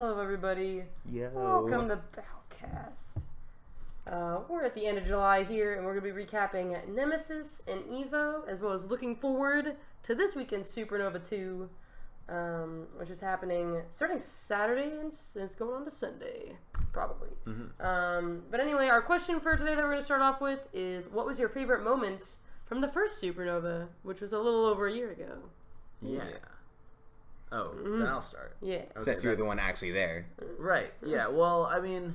Hello, everybody. Yo. Welcome to Balcast. We're at the end of July here, and we're going to be recapping Nemesis and Evo, as well as looking forward to this weekend's Supernova 2, which is happening starting Saturday, and it's going on to Sunday, probably. But anyway, our question for today that we're going to start off with is, what was your favorite moment from the first Supernova, which was a little over a year ago? Yeah. Oh, then I'll start. Yeah. Okay, since you were the one actually there. Right. Yeah. Well, I mean,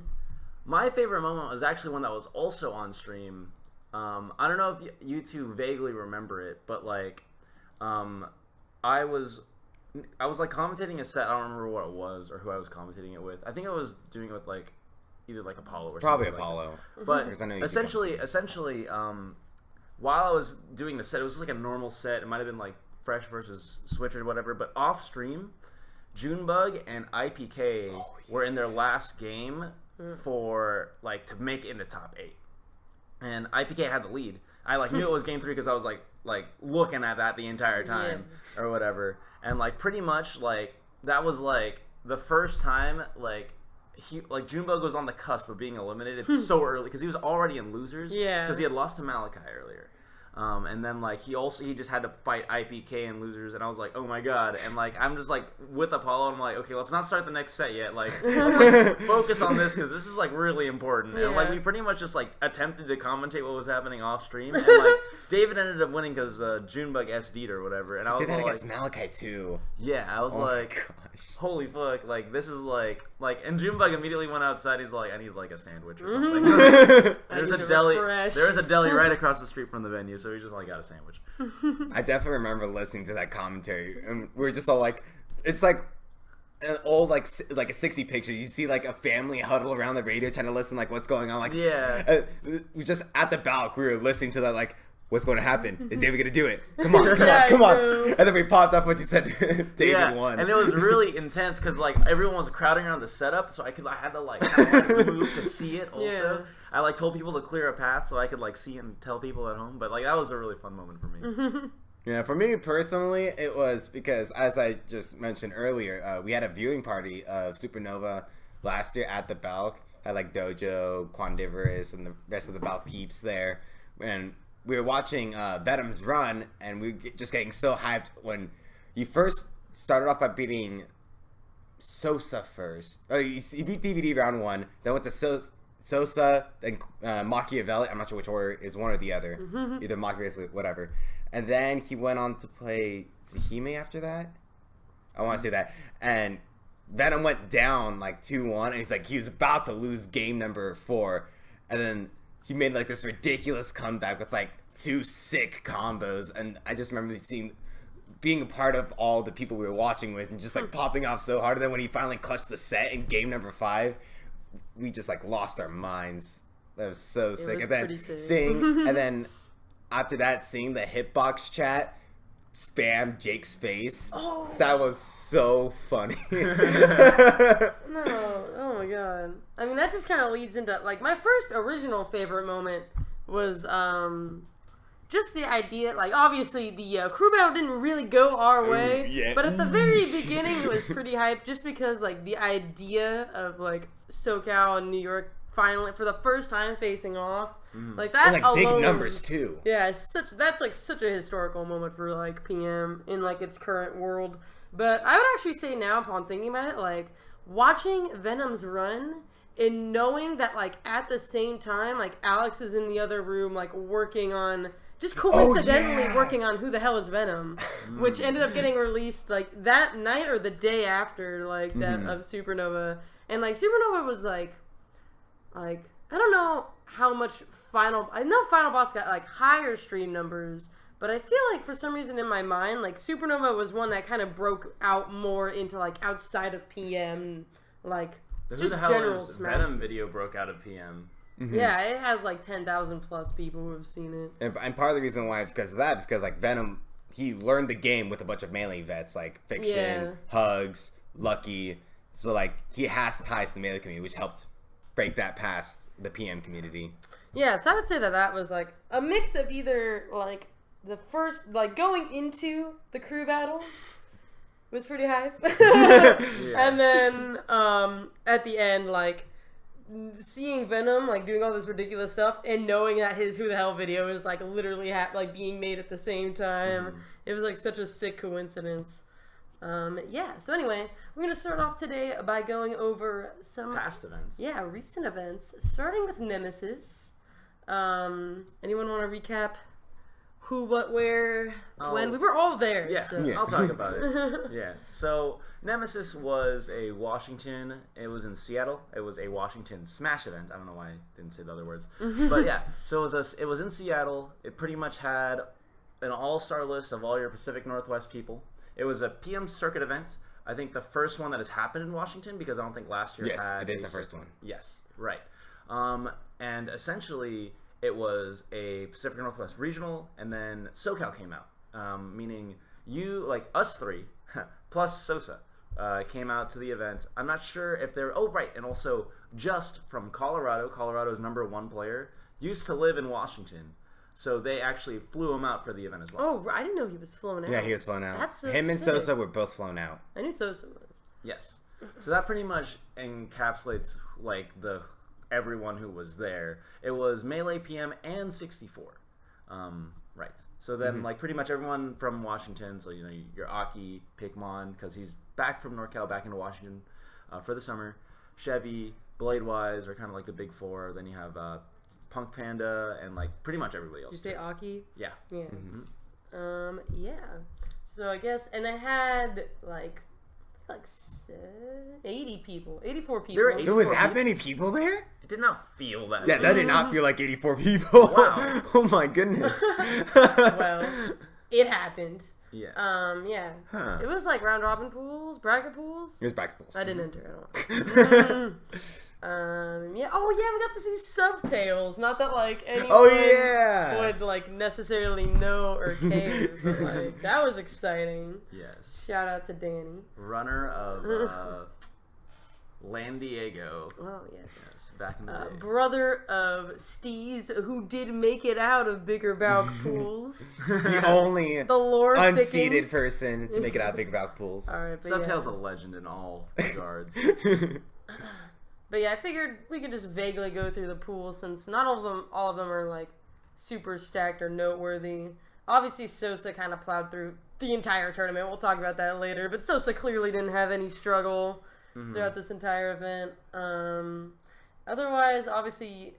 my favorite moment was actually one that was also on stream. I don't know if you two vaguely remember it, but like, I was like commentating a set. I don't remember what it was or who I was commentating it with. I think I was doing it with like either like Apollo or Probably something Apollo. But Because I know you essentially, while I was doing the set, it was just like a normal set. It might have been like Fresh versus Switch or whatever, but off stream, Junebug and IPK were in their last game for like to make it in the top 8, and IPK had the lead. I like knew it was game 3 because I was like looking at that the entire time or whatever, and like pretty much like that was like the first time Junebug was on the cusp of being eliminated so early because he was already in losers because he had lost to Malachi earlier. And then like he just had to fight IPK and losers, and I was like, oh my god, and like I'm just like with Apollo, and I'm like, okay, let's not start the next set yet, like let's like focus on this because this is like really important. And like we pretty much just like attempted to commentate what was happening off stream, and like David ended up winning because Junebug SD'd or whatever, and I was did that like, against Malachi too. Yeah, I was like, holy fuck, like this is like, and Junebug immediately went outside. He's like, I need like a sandwich or something. There's a deli. There's a deli right across the street from the venue. So we just like got a sandwich. I definitely remember listening to that commentary, and we were just all like, it's like an old like a 60 picture. You see like a family huddled around the radio trying to listen like what's going on. Like we just at the Balc, we were listening to that like, what's going to happen? Is David going to do it? Come on. And then we popped up what you said. David won. And it was really intense because like everyone was crowding around the setup, so I had to like move to see it also. Yeah. I like told people to clear a path so I could like see and tell people at home, but like that was a really fun moment for me. Yeah, for me personally, it was because, as I just mentioned earlier, we had a viewing party of Supernova last year at the Balc. Had like Dojo, Quandiverous, and the rest of the Balc peeps there, and we were watching Venom's run, and we were just getting so hyped when you first started off by beating Sosa first. Oh, he beat DVD round 1, then went to Sosa, then Machiavelli. I'm not sure which order is one or the other. Either Machiavelli, whatever. And then he went on to play Zahime after that. I want to say that. And Venom went down like 2-1, and he was about to lose game number 4. And then he made like this ridiculous comeback with like 2 sick combos. And I just remember being a part of all the people we were watching with and just like popping off so hard. And then when he finally clutched the set in game number 5, we just like lost our minds. That was so sick. And then and then after that, seeing the hitbox chat spam Jake's face. Oh, that was so funny. No, oh my god. I mean, that just kind of leads into like my first original favorite moment was just the idea, like obviously the crew battle didn't really go our way, but at the very beginning it was pretty hype just because like the idea of like SoCal and New York finally for the first time facing off, like that, and like alone, big numbers too. Yeah, that's like such a historical moment for like PM in like its current world. But I would actually say now, upon thinking about it, like watching Venom's run and knowing that like at the same time like Alex is in the other room like working on just coincidentally working on Who the Hell is Venom, which ended up getting released like that night or the day after like that of Supernova. And like Supernova was like I don't know how much I know Final Boss got like higher stream numbers, but I feel like for some reason in my mind like Supernova was one that kind of broke out more into like outside of PM, like just general Smash. Venom video broke out of PM. Yeah, it has like 10,000 plus people who have seen it. And part of the reason why, because of that, is because like Venom, he learned the game with a bunch of melee vets like Fiction, Hugs, Lucky. So like he has ties to the melee community, which helped break that past the PM community. Yeah, so I would say that was like a mix of either like the first like going into the crew battle was pretty hype. Yeah. And then at the end, like, seeing Venom like doing all this ridiculous stuff and knowing that his Who the Hell video is like literally like being made at the same time, it was like such a sick coincidence. Yeah, so anyway, we're gonna start off today by going over some Past events. Yeah, recent events, starting with Nemesis. Anyone want to recap who, what, where, when? We were all there. Yeah, So. I'll talk about it. Yeah, so Nemesis was a Washington. It was in Seattle. It was a Washington Smash event. I don't know why I didn't say the other words, but yeah. So it was in Seattle. It pretty much had an all-star list of all your Pacific Northwest people. It was a PM circuit event. I think the first one that has happened in Washington, because I don't think last year Yes, had it is the first one. Yes, right. And essentially, it was a Pacific Northwest regional, and then SoCal came out, meaning you, like us three, plus Sosa, came out to the event. I'm not sure if they're... Oh, right, and also Just from Colorado, Colorado's #1 player, used to live in Washington. So they actually flew him out for the event as well. Oh, I didn't know he was flown out. Yeah, he was flown out. That's so Him and sick. Sosa were both flown out. I knew Sosa was. Yes. So that pretty much encapsulates like everyone who was there. It was Melee PM and 64. Right. So then like pretty much everyone from Washington, so you know your Aki, Pikmon, because he's back from NorCal back into Washington for the summer. Chevy, Bladewise are kind of like the big four. Then you have Punk Panda and like pretty much everybody else. Did you say Aki? Yeah. Yeah. Yeah. So I guess, and I had like 80 people, 84 people. There were There were that many people there? It did not feel that. Yeah, that did not feel like 84 people. Wow. Oh my goodness. Well, it happened. Yes. Yeah. Huh. It was like round robin pools, bracket pools. It was back to pools. I didn't enter at all. Yeah. Oh yeah, we got to see Subtails. Not that like anyone would like necessarily know or care, but like that was exciting. Yes. Shout out to Danny. Runner of Lan Diego. Oh yes. Yes, back in the day. Brother of Steez, who did make it out of bigger Balc pools. The only The lore unseeded thickens. person to make it out of big Balc pools. All right, but Subtail's yeah. a legend in all regards. But yeah, I figured we could just vaguely go through the pools since not all of them are like super stacked or noteworthy. Obviously, Sosa kind of plowed through the entire tournament. We'll talk about that later. But Sosa clearly didn't have any struggle throughout this entire event. Otherwise, obviously,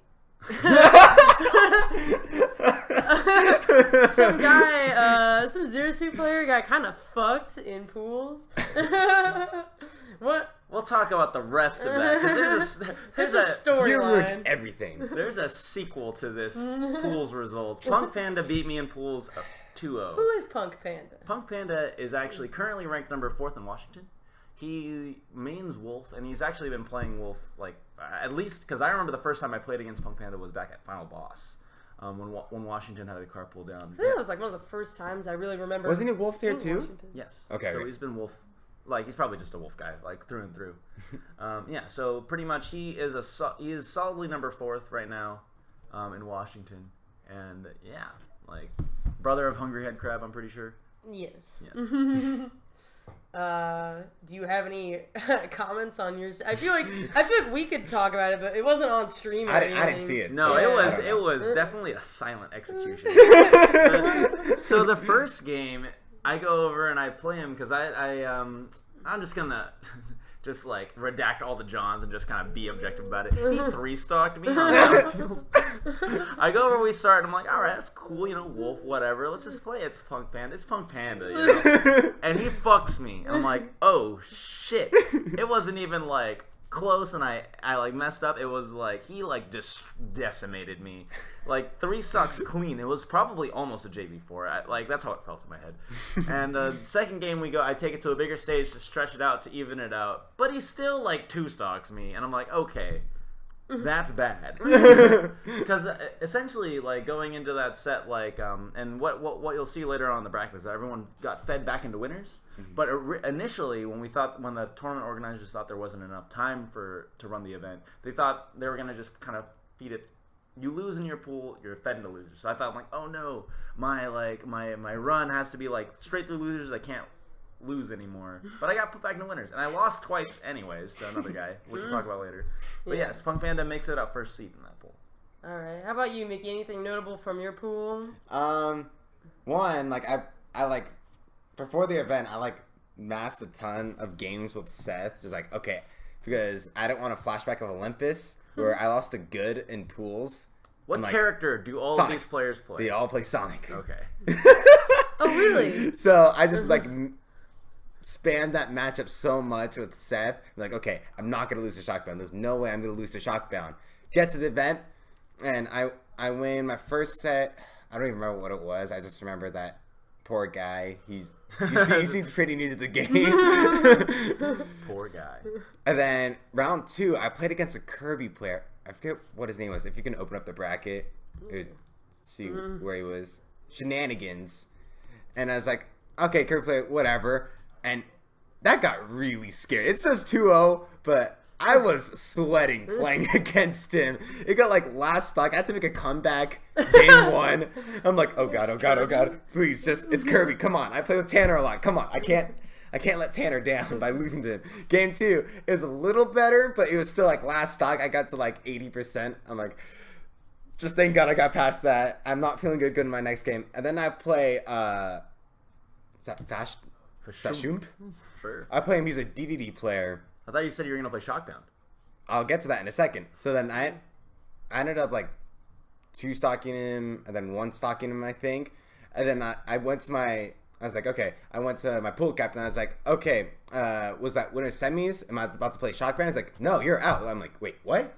some guy, some Zero Suit player got kind of fucked in pools. What? We'll talk about the rest of that because There's a You ruined storyline. everything. there's a sequel to this pools result. Punk Panda beat me in pools 2-0. Who is Punk Panda? Punk Panda is actually currently ranked #4 in Washington. He mains Wolf, and he's actually been playing Wolf like at least because I remember the first time I played against Punk Panda was back at Final Boss when Washington had a carpool down. I think that was like one of the first times I really remember. Wasn't it Wolf there seeing too? Washington. Yes. Okay, So right. he's been Wolf. Like he's probably just a Wolf guy, like through and through. Yeah. So pretty much he is solidly #4 right now in Washington, and yeah, like brother of Hungry Head Crab, I'm pretty sure. Yes. Yes. Do you have any comments on yours? I feel like we could talk about it, but it wasn't on stream. Or I didn't anything. see it. No, so it I was don't know. definitely a silent execution. So the first game, I go over and I play him because I'm just gonna just like redact all the Johns and just kind of be objective about it. He 3-stalked me on the field. I go over, we start, and I'm like, all right, that's cool, you know, Wolf, whatever. Let's just play. It's Punk Panda. It's Punk Panda, you know. And he fucks me. And I'm like, oh shit. It wasn't even like close, and I like messed up. It was like he like decimated me. Like 3 stocks clean. It was probably almost a JV4. Like that's how it felt in my head. And second game we go, I take it to a bigger stage to stretch it out to even it out. But he still like 2 stocks me, and I'm like, okay, that's bad. Because essentially, like going into that set, like and what you'll see later on in the bracket is that everyone got fed back into winners. But initially, when the tournament organizers thought there wasn't enough time to run the event, they thought they were gonna just kind of feed it. You lose in your pool, you're fed into losers. So I thought, like, oh no, my run has to be like straight through losers. I can't lose anymore. But I got put back in the winners, and I lost twice anyways to another guy, which we'll talk about later. But yes, Punk Panda makes it up first seed in that pool. All right. How about you, Mickey? Anything notable from your pool? One, like I like before the event, I like massed a ton of games with Seth. Just like, okay, because I don't want a flashback of Olympus where I lost to Good in pools. What character do all of these players play? They all play Sonic. Okay. Oh, really? So I just like spammed that matchup so much with Seth. I'm like, okay, I'm not gonna lose to Shockbound. There's no way I'm gonna lose to Shockbound. Get to the event, and I win my first set. I don't even remember what it was. I just remember that poor guy. He seems pretty new to the game. Poor guy. And then round 2, I played against a Kirby player. I forget what his name was. If you can open up the bracket, see where he was. Shenanigans. And I was like, okay, Kirby player, whatever. And that got really scary. It says 2-0, but I was sweating playing against him. It got like last stock. I had to make a comeback game 1. I'm like, oh god, oh god, oh god. Please, just, it's Kirby. Come on. I play with Tanner a lot. Come on. I can't let Tanner down by losing to him. Game 2 is a little better, but it was still like last stock. I got to like 80%. I'm like, just thank God I got past that. I'm not feeling good in my next game. And then I play, is that Fashump? Sure. I play him. He's a DDD player. I thought you said you were going to play Shockbound. I'll get to that in a second. So then I ended up like 2 stocking him and then 1 stocking him, I think. And then I went to I was like, okay. I went to my pool captain. I was like, okay, was that winner semis? Am I about to play Shockbound? He's like, no, you're out. I'm like, wait, what?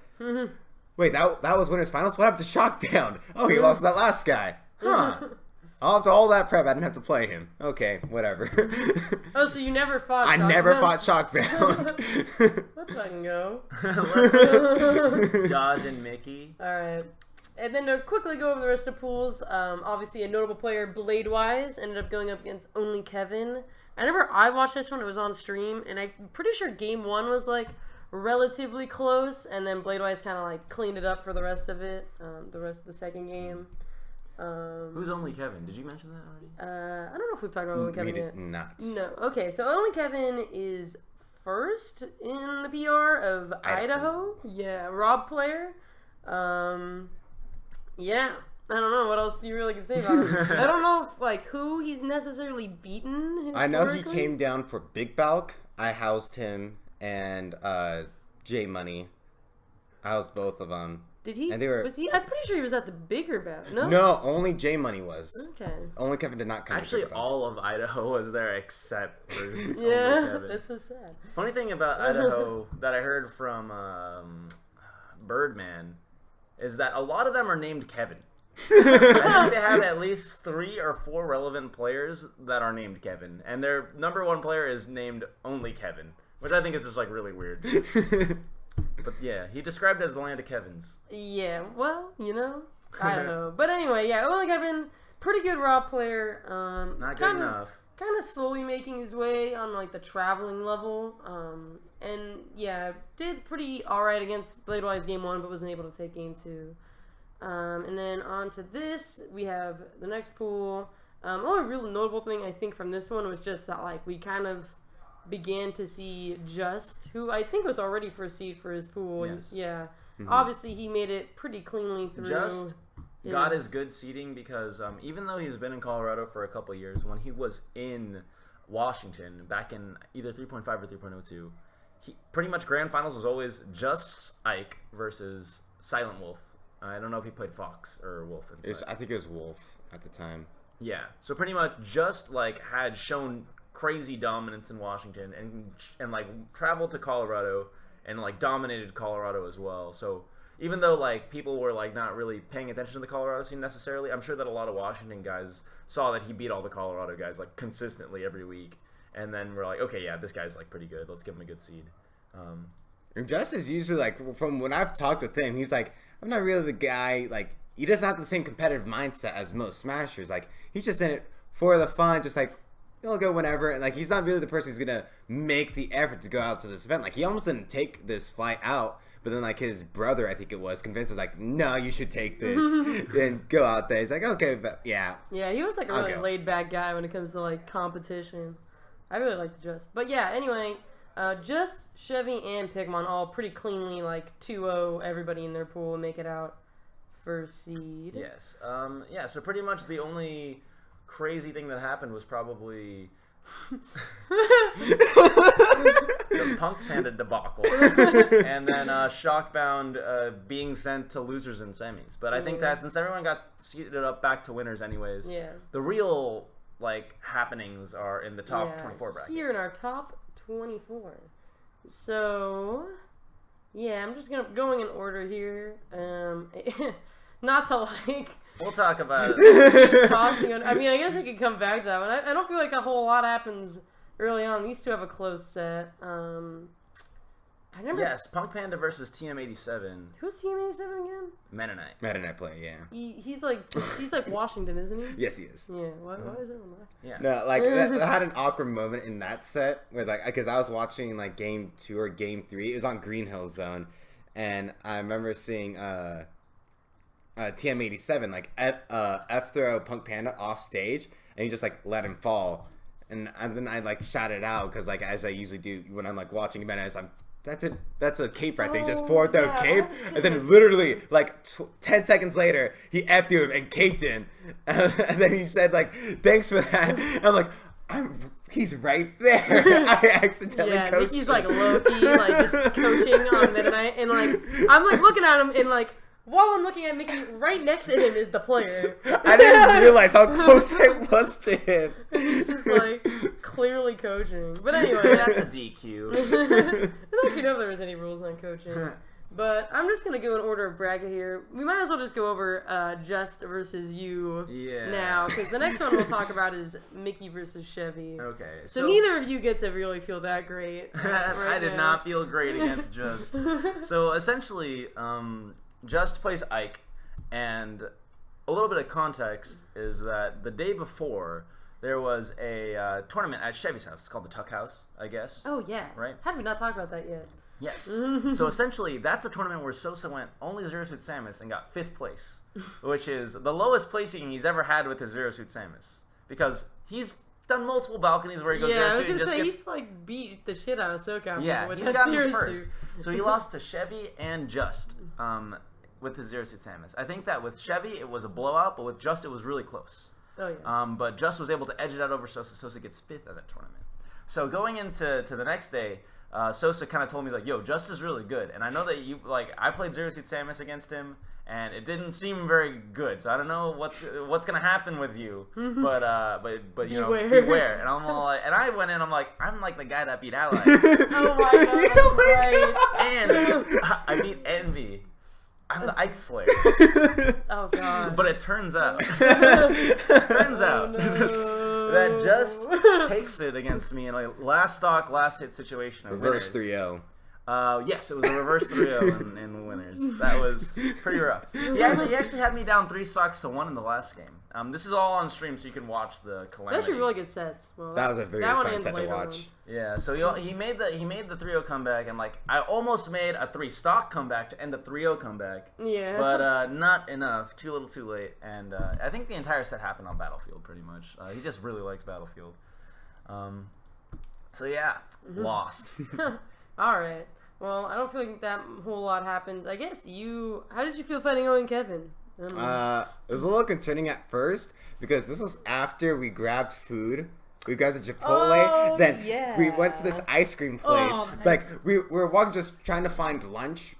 Wait, that was winners finals? What happened to Shockbound? Oh, he lost that last guy. Huh. After all that prep, I didn't have to play him. Okay, whatever. Oh, so you never fought I Shockbound? never fought Shockbound. Let's fucking go. Dodge and Mickey. Alright. And then to quickly go over the rest of pools, obviously a notable player, Bladewise, ended up going up against Only Kevin. I remember I watched this one, it was on stream, and I'm pretty sure game 1 was like relatively close, and then Bladewise kind of like cleaned it up for the rest of it, the rest of the second game. Who's Only Kevin? Did you mention that already? I don't know if we've talked about Only Kevin yet. Not. No. Okay, so Only Kevin is first in the PR of Idaho. Yeah, Rob player. Yeah. I don't know what else you really can say about him. I don't know like who he's necessarily beaten. I know he came down for Big Balc. I housed him and J Money. I housed both of them. Did he? And they were. Was he? I'm pretty sure he was at the bigger bout. No. No, only J Money was. Okay. Only Kevin did not come. Actually, all of Idaho was there except for Only Yeah, Kevin. that's so sad. Funny thing about Idaho that I heard from Birdman is that a lot of them are named Kevin. I think they have at least 3 or 4 relevant players that are named Kevin, and their number 1 player is named Only Kevin, which I think is just like really weird. But yeah, he described it as the land of Kevins. Yeah, well, you know, Idaho. But anyway, yeah, Only Kevin, pretty good Raw player. Not good enough. Kind of slowly making his way on like the traveling level. And yeah, did pretty alright against Bladewise game 1, but wasn't able to take game 2. And then on to this, we have the next pool. Only real notable thing I think from this one was just that like we kind of began to see Just, who I think was already first seed for his pool. Yes. Yeah. Mm-hmm. Obviously, he made it pretty cleanly through. Just got his good seeding because even though he's been in Colorado for a couple years, when he was in Washington back in either 3.5 or 3.02, he pretty much grand finals was always just Ike versus Silent Wolf. I don't know if he played Fox or Wolf. I think it was Wolf at the time. Yeah, so pretty much just like had shown crazy dominance in Washington and like traveled to Colorado and like dominated Colorado as well. So even though like people were like not really paying attention to the Colorado scene necessarily, I'm sure that a lot of Washington guys saw that he beat all the Colorado guys like consistently every week, and then we're like, okay, yeah, this guy's like pretty good. Let's give him a good seed. And Just is usually like, from when I've talked with him, he's like, I'm not really the guy, like, he doesn't have the same competitive mindset as most Smashers. Like, he's just in it for the fun, just like, he'll go whenever. And, like, he's not really the person who's going to make the effort to go out to this event. Like, he almost didn't take this flight out, but then, like, his brother, I think it was, convinced him, like, no, you should take this and go out there. He's like, okay, but yeah. Yeah, he was, like, a really laid-back guy when it comes to, like, competition. I really liked Just. But yeah, anyway, Just, Chevy, and Pigmon all pretty cleanly, like, 2-0 everybody in their pool and make it out first seed. Yes. Yeah, so pretty much the only crazy thing that happened was probably the Punk Panda debacle. And then Shockbound being sent to losers and semis. But I think that since everyone got seated up back to winners anyways, the real, like, happenings are in the top 24 bracket. Here in our top 24. So, yeah, I'm just going in order here. Not to, like... We'll talk about it. I mean, I guess I could come back to that one. I don't feel like a whole lot happens early on. These two have a close set. I remember. Yes, Punk Panda versus TM87. Who's TM87 again? Mennonite player, yeah. He's like Washington, isn't he? Yes, he is. Yeah. Why is that? Yeah. No, like I had an awkward moment in that set where, like, because I was watching like game 2 or game 3. It was on Green Hill Zone, and I remember seeing TM87 like F throw Punk Panda off stage, and he just like let him fall, and then I like shouted out because, like, as I usually do when I'm like watching Menace, that's a cape right there. Just forward throw cape, and then literally like 10 seconds later he F threw him and caped in, and then he said like thanks for that. And I'm like, he's right there. I accidentally coached Mickey's him. like low-key, like just coaching on Mennonite, and like I'm like looking at him and like while I'm looking at Mickey, right next to him is the player. I didn't realize how close I was to him. He's just like clearly coaching. But anyway, that's a DQ. I don't actually know if there was any rules on coaching. But I'm just going to go in order of bracket here. We might as well just go over Just versus you now. Because the next one we'll talk about is Mickey versus Chevy. Okay. So neither of you get to really feel that great. I did not feel great against Just. So essentially, Just plays Ike. And a little bit of context is that the day before, there was a tournament at Chevy's house. It's called the Tuck House, I guess. Oh, yeah. Right? How did we not talk about that yet? Yes. So essentially, that's a tournament where Sosa went only Zero Suit Samus and got 5th place, which is the lowest placing he's ever had with his Zero Suit Samus. Because he's done multiple balconies where he goes Zero Suit. I was going to say, he's like beat the shit out of SoCal with he's that gotten Zero first. Suit. So he lost to Chevy and Just with his Zero Suit Samus. I think that with Chevy, it was a blowout, but with Just, it was really close. Oh, yeah. But Just was able to edge it out over Sosa. Sosa gets 5th at that tournament. So going into the next day, Sosa kind of told me, like, yo, Just is really good. And I know that you, like, I played Zero Suit Samus against him, and it didn't seem very good. So I don't know what's going to happen with you. But you know, beware. And I'm all like, and I went in, I'm like the guy that beat Ally. Oh, my God. And I beat Envy. I'm the Ike Slayer. Oh, God. But it turns out, that Just takes it against me in a last stock, last hit situation. Reverse 3-0. Yes, it was a reverse 3-0 in the winners. That was pretty rough. He actually had me down 3 stocks to 1 in the last game. This is all on stream, so you can watch the calamity. They're actually really good sets. Well, that was a very fun set to watch. Yeah, so he made the 3-0 comeback, and like I almost made a 3 stock comeback to end a 3-0 comeback. Yeah. But not enough. Too little, too late. And I think the entire set happened on Battlefield, pretty much. He just really likes Battlefield. So yeah, lost. All right. Well, I don't feel like that whole lot happened. I guess how did you feel fighting Owen Kevin? It was a little concerning at first because this was after we grabbed food. We grabbed the Chipotle. Then we went to this ice cream place. We were walking, just trying to find lunch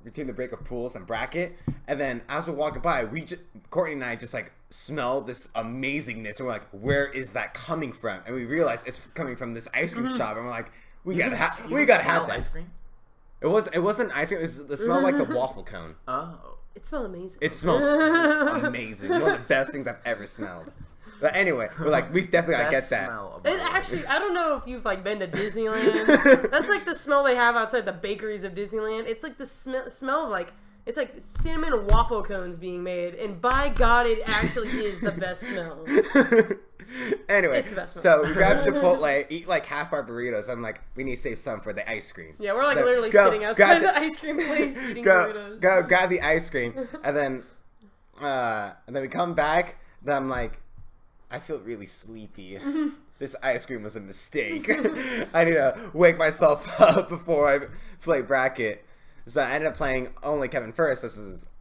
between the break of pools and bracket. And then as we're walking by, Courtney and I just like smelled this amazingness. And we're like, where is that coming from? And we realized it's coming from this ice cream shop. And we're like, we gotta have that ice cream. It wasn't ice cream. It was the smell like the waffle cone. Oh, it smelled amazing. It smelled amazing. One of the best things I've ever smelled. But anyway, we're like, we definitely gotta get that. And actually, I don't know if you've like been to Disneyland. That's like the smell they have outside the bakeries of Disneyland. It's like the smell of like, it's like cinnamon waffle cones being made, and by God, it actually is the best smell. Anyway, it's the best smell. So we grab Chipotle, eat like half our burritos. I'm like, we need to save some for the ice cream. Yeah, we're like literally sitting outside the ice cream place eating burritos. Go grab the ice cream, and then we come back. Then I'm like, I feel really sleepy. this ice cream was a mistake. I need to wake myself up before I play bracket. So I ended up playing only Kevin first,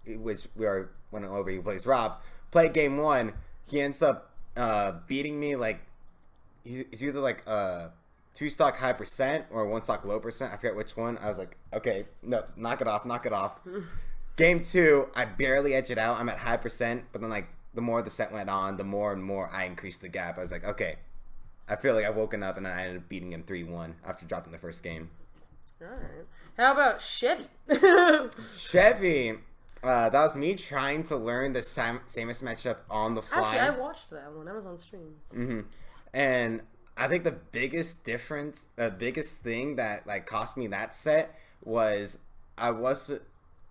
which we already went over. He plays Rob. Played game 1. He ends up beating me like he's either like 2 stock high percent or 1 stock low percent. I forget which one. I was like, okay, no, knock it off. Game 2, I barely edge it out. I'm at high percent, but then like the more the set went on, the more and more I increased the gap. I was like, okay, I feel like I've woken up, and then I ended up beating him 3-1 after dropping the first game. All right. How about Chevy? Chevy, that was me trying to learn the Samus matchup on the fly. Actually, I watched that one. I was on stream. Mm-hmm. And I think the biggest difference, the biggest thing that like cost me that set was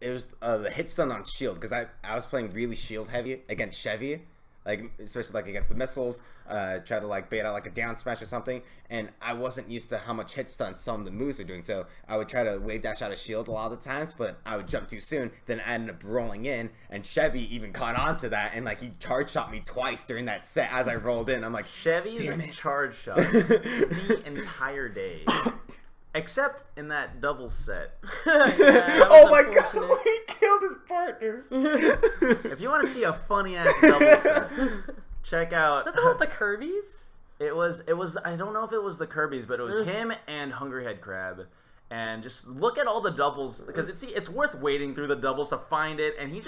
it was the hit stun on shield, because I was playing really shield heavy against Chevy, like especially like against the missiles, try to like bait out like a down smash or something, and I wasn't used to how much hit stun some of the moves are doing, so I would try to wave dash out of shield a lot of the times, but I would jump too soon, then I ended up rolling in, and Chevy even caught on to that, and like he charge shot me twice during that set as I rolled in. I'm like, Chevy's charge shot the entire day. Except in that double set. Oh my god, he killed his partner. If you want to see a funny ass double set, check out. Is that the one with the Kirby's? It was. I don't know if it was the Kirby's, but it was him and Hungry Head Crab. And just look at all the doubles, because it's worth waiting through the doubles to find it. And he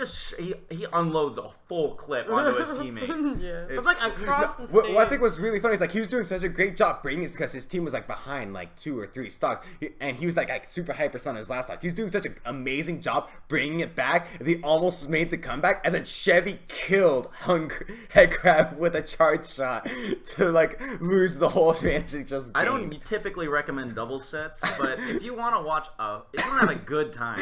unloads a full clip onto his teammate. Yeah, it's like across the stage. What I think was really funny is like he was doing such a great job bringing it, because his team was like behind like 2 or 3 stocks, and he was like super hyper on his last stock. He was doing such an amazing job bringing it back. They almost made the comeback, and then Chevy killed Hungry Head Crab with a charge shot to like lose the whole advantage. Just I don't typically recommend double sets, but if you want to watch if you want to have a good time,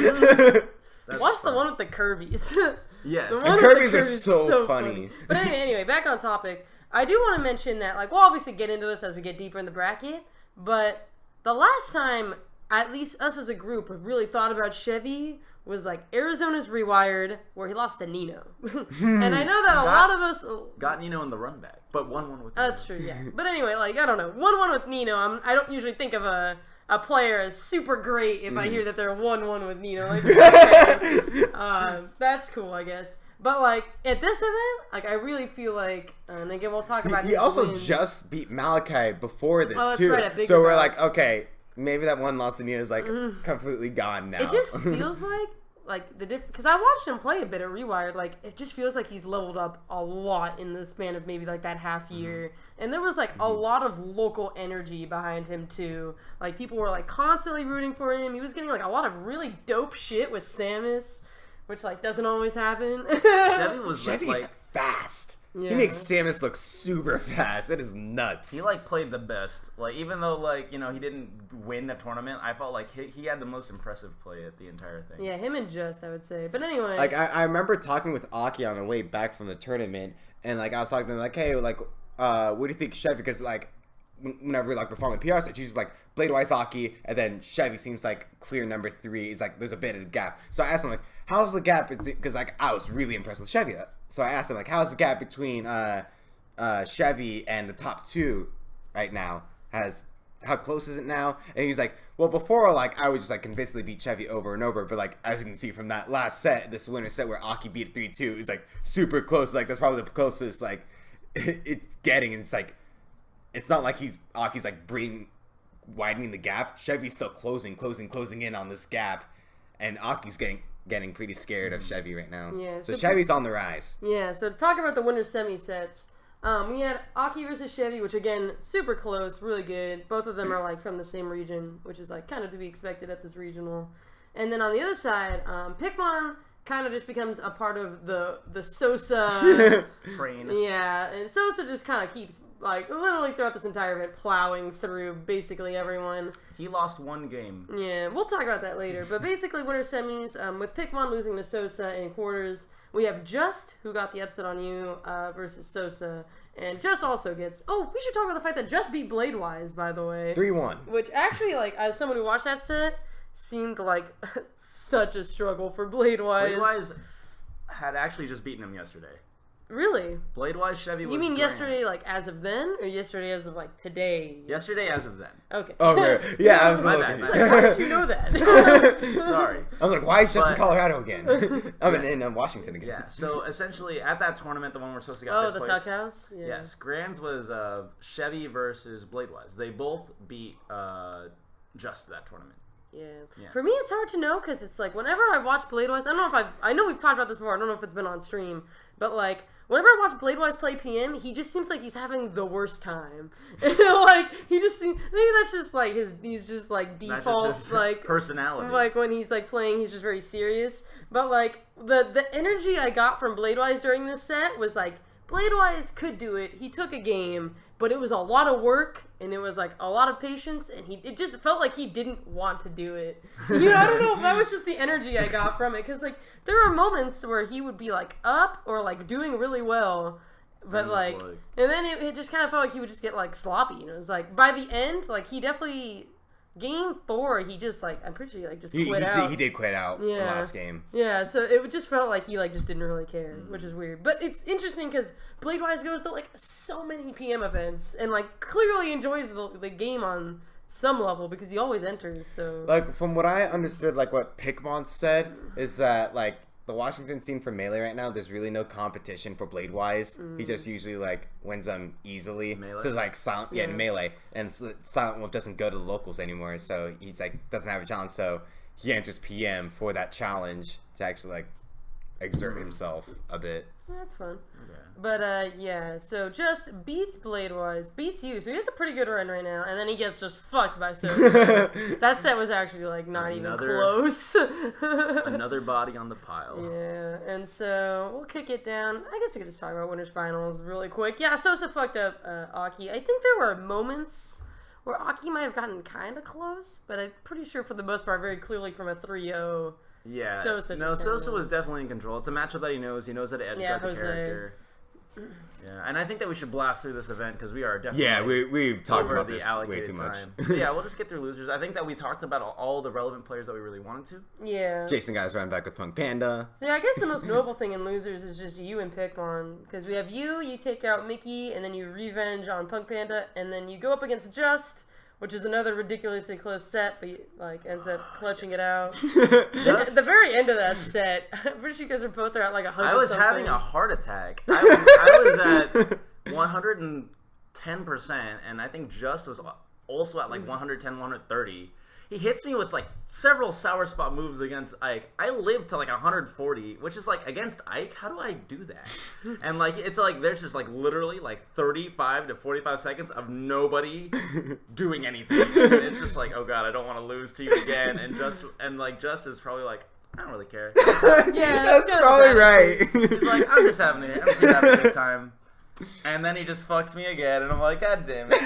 watch the one with the Kirby's. Yes, the Kirby's are so funny. But anyway, back on topic. I do want to mention that, like, we'll obviously get into this as we get deeper in the bracket, but the last time, at least us as a group, really thought about Chevy was like Arizona's Rewired, where he lost to Nino. And I know that a lot of us got Nino in the run back, but 1-1 with Nino. That's true, yeah. But anyway, like, I don't know, 1-1 with Nino. I don't usually think of a player as super great if I hear that they're 1-1 with Nino. Like, that's cool, I guess. But like at this event, like I really feel like, and again we'll talk about. He also wins. Just beat Malachi before this too, right, so we're like, okay, maybe that one loss to Nino is like completely gone now. It just feels like the because I watched him play a bit at Rewired. Like it just feels like he's leveled up a lot in the span of maybe like that half year. And there was like a lot of local energy behind him too. Like people were like constantly rooting for him. He was getting like a lot of really dope shit with Samus, which like doesn't always happen. Chevy's fast. Yeah. He makes Samus look super fast. It is nuts. He like played the best. Like even though like, you know, he didn't win the tournament, I felt like he had the most impressive play at the entire thing. Yeah, him and Just, I would say. But anyway, like I remember talking with Aki on the way back from the tournament, and like I was talking to him like, hey, like what do you think Chevy? Because like whenever we like performing PR, so she's like Blade Wise Aki, and then Chevy seems like clear number 3. It's like there's a bit of a gap. So I asked him like, how's the gap? Because like I was really impressed with Chevy. So I asked him like, how's the gap between Chevy and the top 2 right now? How close is it now? And he's like, well, before like I would just like convincingly beat Chevy over and over, but like as you can see from that last set, this winner set where Aki beat 3-2 is like super close. Like that's probably the closest like it's getting. And it's like it's not like Aki's like widening the gap. Chevy's still closing in on this gap, and Aki's getting pretty scared of Chevy right now. Yeah, so Chevy's on the rise. Yeah, so to talk about the winner semi sets, we had Aki versus Chevy, which again, super close, really good. Both of them are like from the same region, which is like kind of to be expected at this regional. And then on the other side, Pikmin kind of just becomes a part of the Sosa train. Yeah, and Sosa just kind of keeps like literally throughout this entire event plowing through basically everyone. He lost 1 game. Yeah, we'll talk about that later. But basically, winner semis, with Pikmin losing to Sosa in quarters, we have Just, who got the upset on you, versus Sosa. And Just also gets... Oh, we should talk about the fact that Just beat Bladewise, by the way. 3-1. Which actually, like, as someone who watched that set, seemed like such a struggle for Bladewise. Bladewise had actually just beaten him yesterday. Really? Blade-wise, Chevy was You mean grand. yesterday, like, as of then? Or yesterday as of, like, today? Yesterday as of then. Okay. Okay. Yeah, I was a My little bad, confused. How did you know that? Sorry. I was like, why is Justin But- Colorado again? I'm in Washington again. Yeah, so essentially at that tournament, the one we're supposed to get Oh, fifth the place, Tuck House? Yeah. Yes, Grands was Chevy versus Blade-wise. They both beat Just that tournament. Yeah. Yeah. For me, it's hard to know because it's like whenever I watch Bladewise, I don't know if I know we've talked about this before. I don't know if it's been on stream, but like whenever I watch Bladewise play PM, he just seems like he's having the worst time. Like he just seems, maybe that's just like he's just like That's default just his like personality. like when he's like playing, he's just very serious. But like the energy I got from Bladewise during this set was like Bladewise could do it. He took a game, but it was a lot of work and it was like a lot of patience, and it just felt like he didn't want to do it. You know, I don't know if that was just the energy I got from it, because like there are moments where he would be like up or like doing really well, but like, and then it just kind of felt like he would just get like sloppy. And it was like by the end, like he definitely. Game 4, he just like I'm pretty sure he like just quit out. He did quit out the last game. Yeah, so it just felt like he like just didn't really care, which is weird. But it's interesting because Bladewise goes to like so many PM events and like clearly enjoys the game on some level because he always enters. So Like from what I understood, like what Pickmont said is that like the Washington scene for Melee right now, there's really no competition for Bladewise. He just usually like wins them easily. Melee? So like Silent, in Melee, and Silent Wolf doesn't go to the locals anymore, so he's like doesn't have a challenge. So he enters PM for that challenge to actually like exert himself a bit. that's fun. Okay. But yeah, so just beats Bladewise, beats you, so he has a pretty good run right now, and then he gets just fucked by Sosa. That set was actually like not even close. Another body on the pile. Yeah, and so we'll kick it down. I guess we could just talk about winners finals really quick. Yeah, Sosa fucked up Aki. I think there were moments where Aki might have gotten kind of close, but I'm pretty sure for the most part, very clearly from a 3-0. Yeah. Sosa no, just Sosa kinda- was definitely in control. It's a matchup that he knows. He knows that it edged Yeah, out the Jose. character. Yeah, and I think that we should blast through this event because we are definitely Yeah, we've talked over about the this allocated way too much. time. But yeah, we'll just get through losers. I think that we talked about all the relevant players that we really wanted to. Yeah. Jason got his run back with Punk Panda. So yeah, I guess the most notable thing in losers is just you and Pikmon, because we have you take out Mickey, and then you revenge on Punk Panda, and then you go up against Just, which is another ridiculously close set, but like ends up clutching it out. At the very end of that set, I'm pretty sure you guys are both at like 100. I was something. having a heart attack. I was at 110%, and I think Just was also at like 110, 130. He hits me with like several sour spot moves against Ike. I live to like 140, which is like against Ike. How do I do that? And like it's like there's just like literally like 35 to 45 seconds of nobody doing anything. And it's just like, oh god, I don't want to lose to you again. And Just is probably like, I don't really care. Yeah, That's kind of probably sad. right. He's like, I'm just having a good time. And then he just fucks me again, and I'm like, god damn it.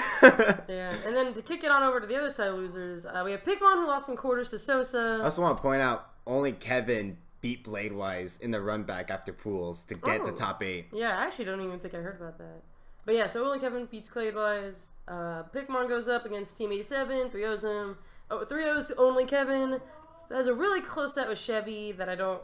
Yeah, and then to kick it on over to the other side of losers, we have Pikmon who lost in quarters to Sosa. I also want to point out only Kevin beat Bladewise in the run back after pools to get to top 8. Yeah, I actually don't even think I heard about that. But yeah, so only Kevin beats Cladewise. Pikmon goes up against Team 87, 3-0's him. Oh, 3-0's only Kevin. That was a really close set with Chevy that I don't.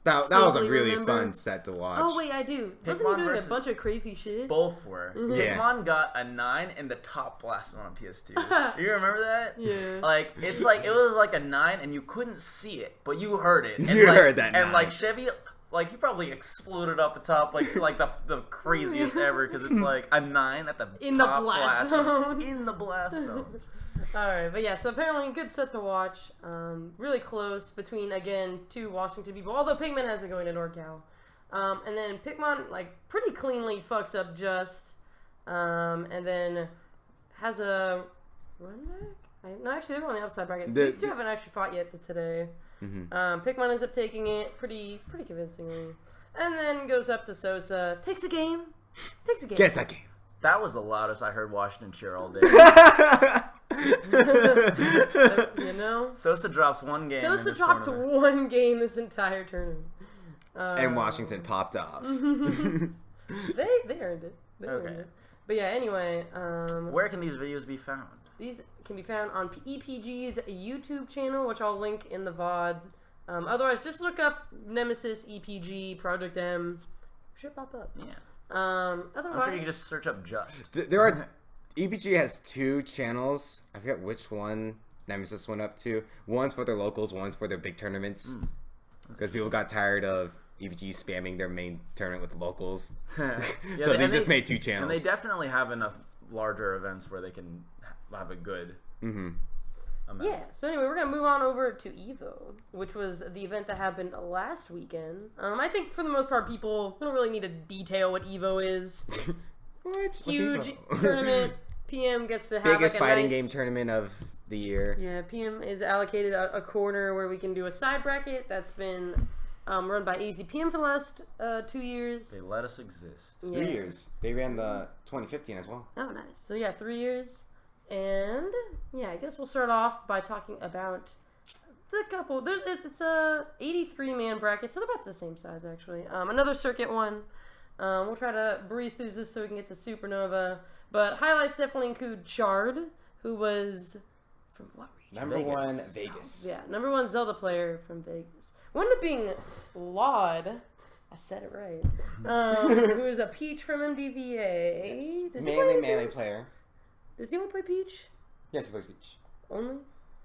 That was a Solely really remember. fun set to watch. Oh wait, I do. Wasn't he Pikmon doing a versus- bunch of crazy shit? Both were. Yeah. Pikmon got a 9 in the top blast on PS2. You remember that? Yeah. Like, it was like a 9, and you couldn't see it, but you heard it. And You like, heard that And 9. like Chevy, like he probably exploded off the top, like to like the craziest ever, because it's like a 9 at the In the top blast zone. In the blast zone. Alright, but yeah, so apparently a good set to watch. Really close between, again, two Washington people. Although Pigman has been going to NorCal. And then Pikmon, like, pretty cleanly fucks up Just. And then has a run back? No, actually, they're on the upside bracket. So these two haven't actually fought yet today. Pikmon ends up taking it pretty convincingly. And then goes up to Sosa. Takes a game. Gets that game. That was the loudest I heard Washington cheer all day. You know? Sosa drops one game. Sosa in this dropped tournament. one game this entire tournament. And Washington popped off. They earned it. They earned Okay. it. But yeah, anyway, Where can these videos be found? these can be found on EPG's YouTube channel, which I'll link in the VOD. Otherwise, just look up Nemesis EPG Project M. Should pop up. Yeah. Otherwise, I'm sure you can just search up Just. There are EPG has 2 channels. I forget which one Nemesis went up to. One's for their locals, one's for their big tournaments. Because people got tired of EPG spamming their main tournament with the locals. Yeah, So they just made 2 channels. And they definitely have enough larger events where they can have a good amount. Yeah, so anyway, we're going to move on over to EVO, which was the event that happened last weekend. I think for the most part, people don't really need to detail what EVO is. What? Huge What's EVO? tournament. PM gets to have Biggest like a fighting nice... game tournament of the year. Yeah, PM is allocated a corner where we can do a side bracket that's been run by AZPM for the last 2 years. They let us exist. 3 years. They ran the 2015 as well. Oh, nice. So yeah, 3 years. And yeah, I guess we'll start off by talking about the couple. It's a 83-man bracket, so they're about the same size actually. Another circuit one. We'll try to breeze through this so we can get to Supernova. But highlights definitely include Chard, who was from what region? Number 1, Vegas. Yeah, number 1 Zelda player from Vegas. Wound up being Laud. I said it right. Who is a Peach from MDVA. Yes. Melee player. Does he only play Peach? Yes, he plays Peach. Only?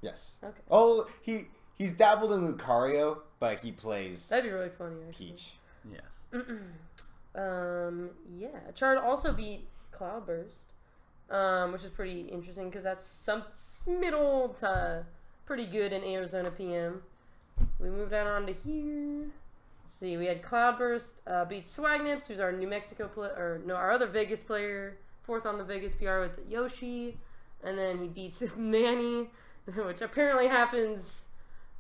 Yes. Okay. Oh, he's dabbled in Lucario, but he plays That'd be really funny, actually. Peach. Yes. Yeah. Chard also beat Cloudburst, which is pretty interesting because that's some middle to pretty good in Arizona PM. We moved on to here. Let's see, we had Cloudburst beat Swagnips, who's our New Mexico our other Vegas player, 4th on the Vegas PR with Yoshi, and then he beats Manny, which apparently happens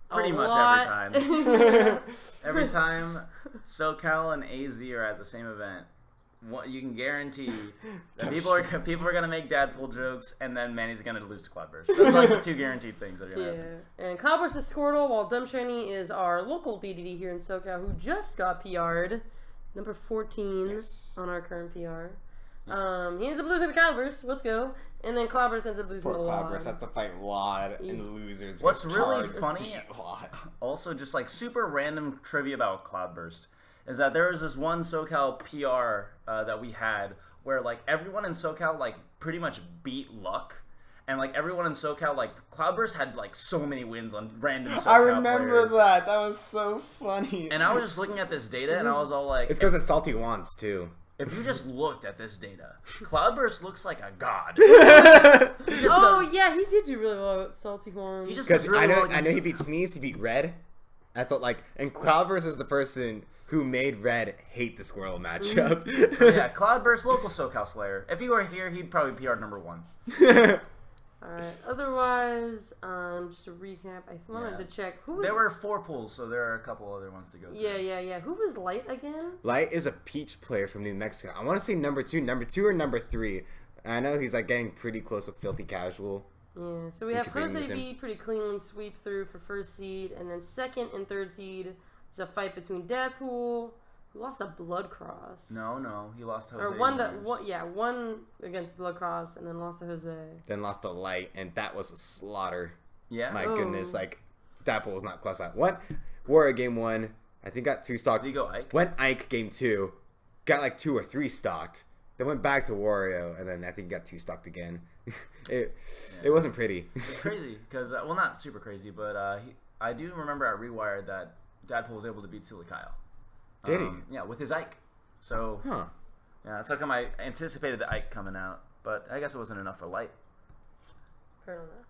pretty much lot. every time. Every time SoCal and AZ are at the same event, you can guarantee that people are gonna make Dadpool jokes, and then Manny's gonna lose to Cloudburst. That's like the 2 guaranteed things that are gonna happen. And Cloudburst is Squirtle, while Dumb Shiny is our local DDD here in SoCal, who just got PR'd, number 14 on our current PR. He ends up losing to Cloudburst. Let's go. And then Cloudburst ends up losing to Laud. Cloudburst has to fight Laud and losers. What's really funny, Laud. also just like super random trivia about Cloudburst, is that there was this one SoCal PR that we had where like everyone in SoCal like pretty much beat Luck. And like everyone in SoCal, like Cloudburst had like so many wins on random SoCal I remember players. that. That was so funny. And I was just looking at this data, and I was all like, it's because of Salty Wants too. if you just looked at this data, Cloudburst looks like a god. Yeah, he did do really well with Salty Horn. He just Because really I know he beat Sneeze, he beat Red. That's what, like, and Cloudburst is the person who made Red hate the Squirrel matchup. Yeah, Cloudburst, local SoCal Slayer. If he were here, he'd probably PR number 1. Alright, otherwise, just to recap, I wanted to check who was... There were 4 pools, so there are a couple other ones to go through. Yeah. Who was Light again? Light is a Peach player from New Mexico. I want to say number 2 or number 3. I know he's like getting pretty close with Filthy Casual. Yeah, so we have Jose V pretty cleanly sweep through for 1st seed, and then 2nd and 3rd seed is a fight between Deadpool, who lost a Blood Cross. No, he lost Jose. Or one against Blood Cross, and then lost to Jose. Then lost to Light, and that was a slaughter. Yeah. My goodness, like, Deadpool was not close. What? Warrior game 1, I think got 2 stocked. Did he go Ike? Went Ike game 2, got like 2 or 3 stocked. Then went back to Wario, and then I think got 2 stocked again. It wasn't pretty. It's crazy because well, not super crazy, but I do remember at Rewired that Deadpool was able to beat Silly Kyle. Did he? Yeah, with his Ike. So yeah, that's how come I anticipated the Ike coming out, but I guess it wasn't enough for Light. Fair enough.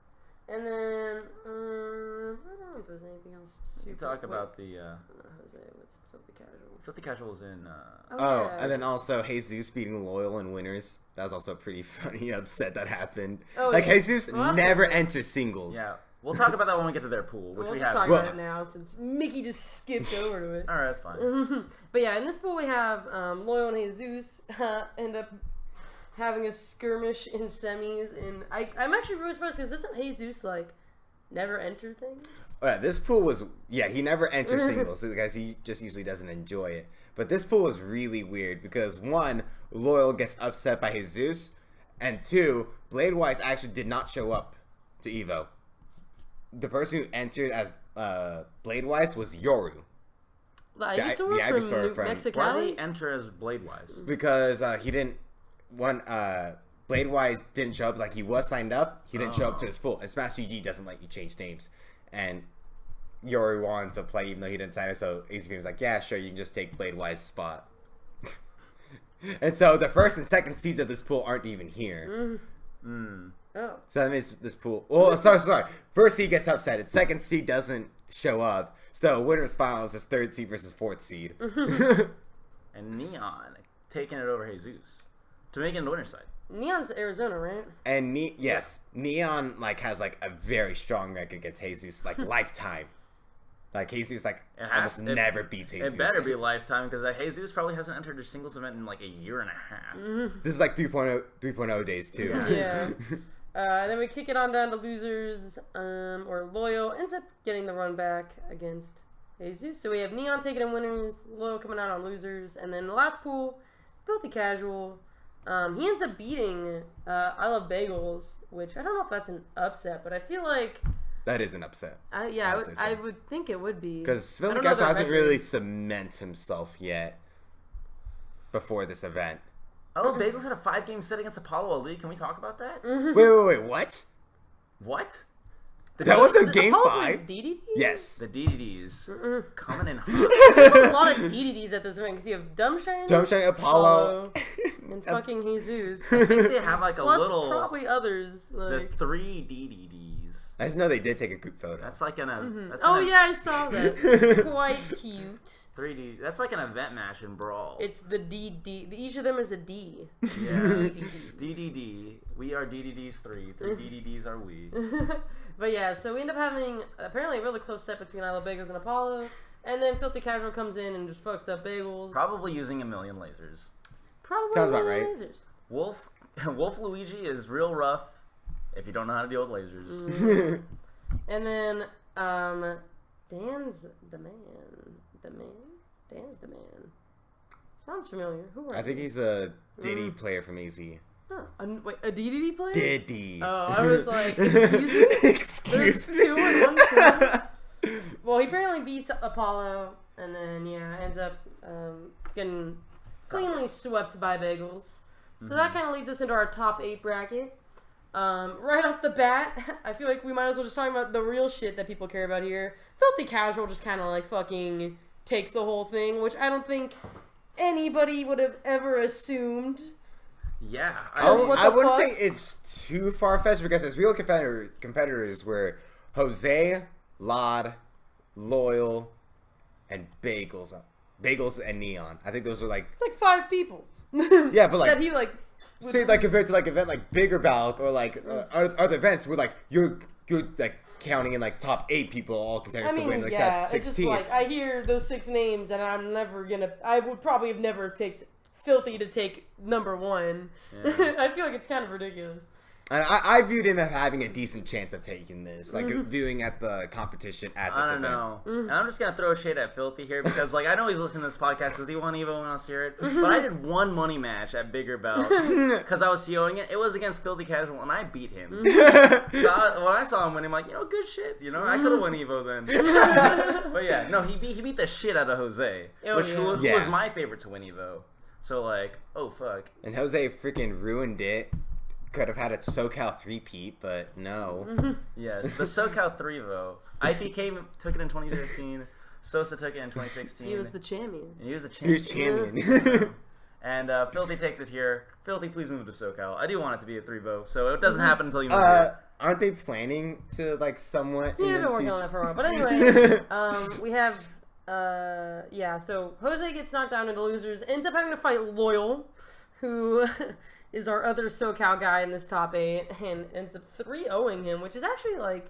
And then I don't know if there's anything else. We can talk about the Jose. What's Filthy Casual? Filthy Casual is in. And then also Jesus beating Loyal in winners. That was also pretty funny upset that happened. Jesus never enters singles. Yeah, we'll talk about that when we get to their pool, which we just have. talk about it now since Mickey just skipped over to it. All right, that's fine. But yeah, in this pool we have Loyal and Jesus end up having a skirmish in semis, and I'm actually really surprised because doesn't Jesus like never enter things? Oh, yeah, this pool was he never enters singles because he just usually doesn't enjoy it. But this pool was really weird because 1, Loyal gets upset by Jesus, and 2, Bladewise actually did not show up to Evo. The person who entered as Bladewise was Yoru. The Ivysaur from New Mexico. Why did he enter as Bladewise? Because he didn't. Bladewise didn't show up. Like, he was signed up. He didn't show up to his pool. And Smash GG doesn't let you change names. And Yori wanted to play even though he didn't sign it. So ACP was like, yeah, sure, you can just take Bladewise's spot. And so the first and second seeds of this pool aren't even here. Oh. So that means this pool. Well, sorry. First seed gets upset. And second seed doesn't show up. So winner's finals is third seed versus fourth seed. And Neon taking it over Jesus to make it in the winner's side. Neon's Arizona, right? And Neon like has like a very strong record against Jesus, like lifetime. Like Jesus, like almost never beats Jesus. It better be lifetime because Jesus probably hasn't entered a singles event in like a year and a half. This is like 3.0 days too. Yeah. Then we kick it on down to losers, or Loyal ends up getting the run back against Jesus. So we have Neon taking in winners, Loyal coming out on losers, and then the last pool, Filthy Casual. He ends up beating I Love Bagels, which I don't know if that's an upset, but I feel like that is an upset. I would think it would be. Because Filthy Casual hasn't really cement himself yet before this event. I Love Bagels had a 5-game set against Apollo Ali. Can we talk about that? Wait, what? What? That was a game 5? DDDs? Yes. The DDDs. Coming in hot. There's a lot of DDDs at this event because you have Dumbshine, Apollo, and fucking Jesus. I think they have like a Plus little... probably others. The 3 DDDs. I just know they did take a group photo. That's like an... I saw that. Quite cute. 3D. That's like an event match in Brawl. It's the DD. Each of them is a D. Yeah. DDD. We are DDDs 3. 3 DDDs are we. But yeah, so we end up having apparently a really close set between I Love Bagels and Apollo. And then Filthy Casual comes in and just fucks up Bagels. Probably using a million lasers. Probably sounds about right. Lasers. Wolf Luigi is real rough if you don't know how to deal with lasers. And then Dan's the man. Dan's the man. Sounds familiar. Who? I think he's a Diddy player from AZ. Oh, wait, a DDD player? Diddy. Oh, I was like, excuse me? Excuse There's 2 in 1 team. Well, he apparently beats Apollo, and then, ends up getting cleanly swept by Bagels. So that kind of leads us into our top 8 bracket. Right off the bat, I feel like we might as well just talk about the real shit that people care about here. Filthy Casual just kind of like fucking takes the whole thing, which I don't think anybody would have ever assumed. Yeah. I wouldn't say it's too far-fetched because his real competitors were Jose, Lod, Loyal, and Bagels. Bagels and Neon. I think those were like... It's like 5 people. Yeah, but like... that he like... Say like compared to like event like Bigger Balc or like other events where like you're like counting in like top 8 people all contenders to win like top 16. It's just like I hear those 6 names and I would probably have never picked Filthy to take number 1. Yeah. I feel like it's kind of ridiculous. And I viewed him as having a decent chance of taking this, like viewing at the competition at this event. I don't know. And I'm just gonna throw shade at Filthy here because, like, I know he's listening to this podcast because he won Evo when I was here. But I did 1 money match at Bigger Balc because I was COing it. It was against Filthy Casual, and I beat him. So when I saw him win, I'm like, good shit. I could have won Evo then. But yeah, no, he beat the shit out of Jose, who was my favorite to win Evo. So like, oh fuck. And Jose freaking ruined it. Could have had a SoCal 3-peat, but no. Yes, the SoCal 3 though. IPK took it in 2013. Sosa took it in 2016. He was the champion. He was the champion. And Filthy takes it here. Filthy, please move to SoCal. I do want it to be a 3-vote, so it doesn't happen until you move it. Aren't they planning to like somewhat? Yeah, they've been working on that for a while. But anyway, we have so Jose gets knocked down into losers, ends up having to fight Loyal, who is our other SoCal guy in this top 8, and ends up 3-0ing him, which is actually like,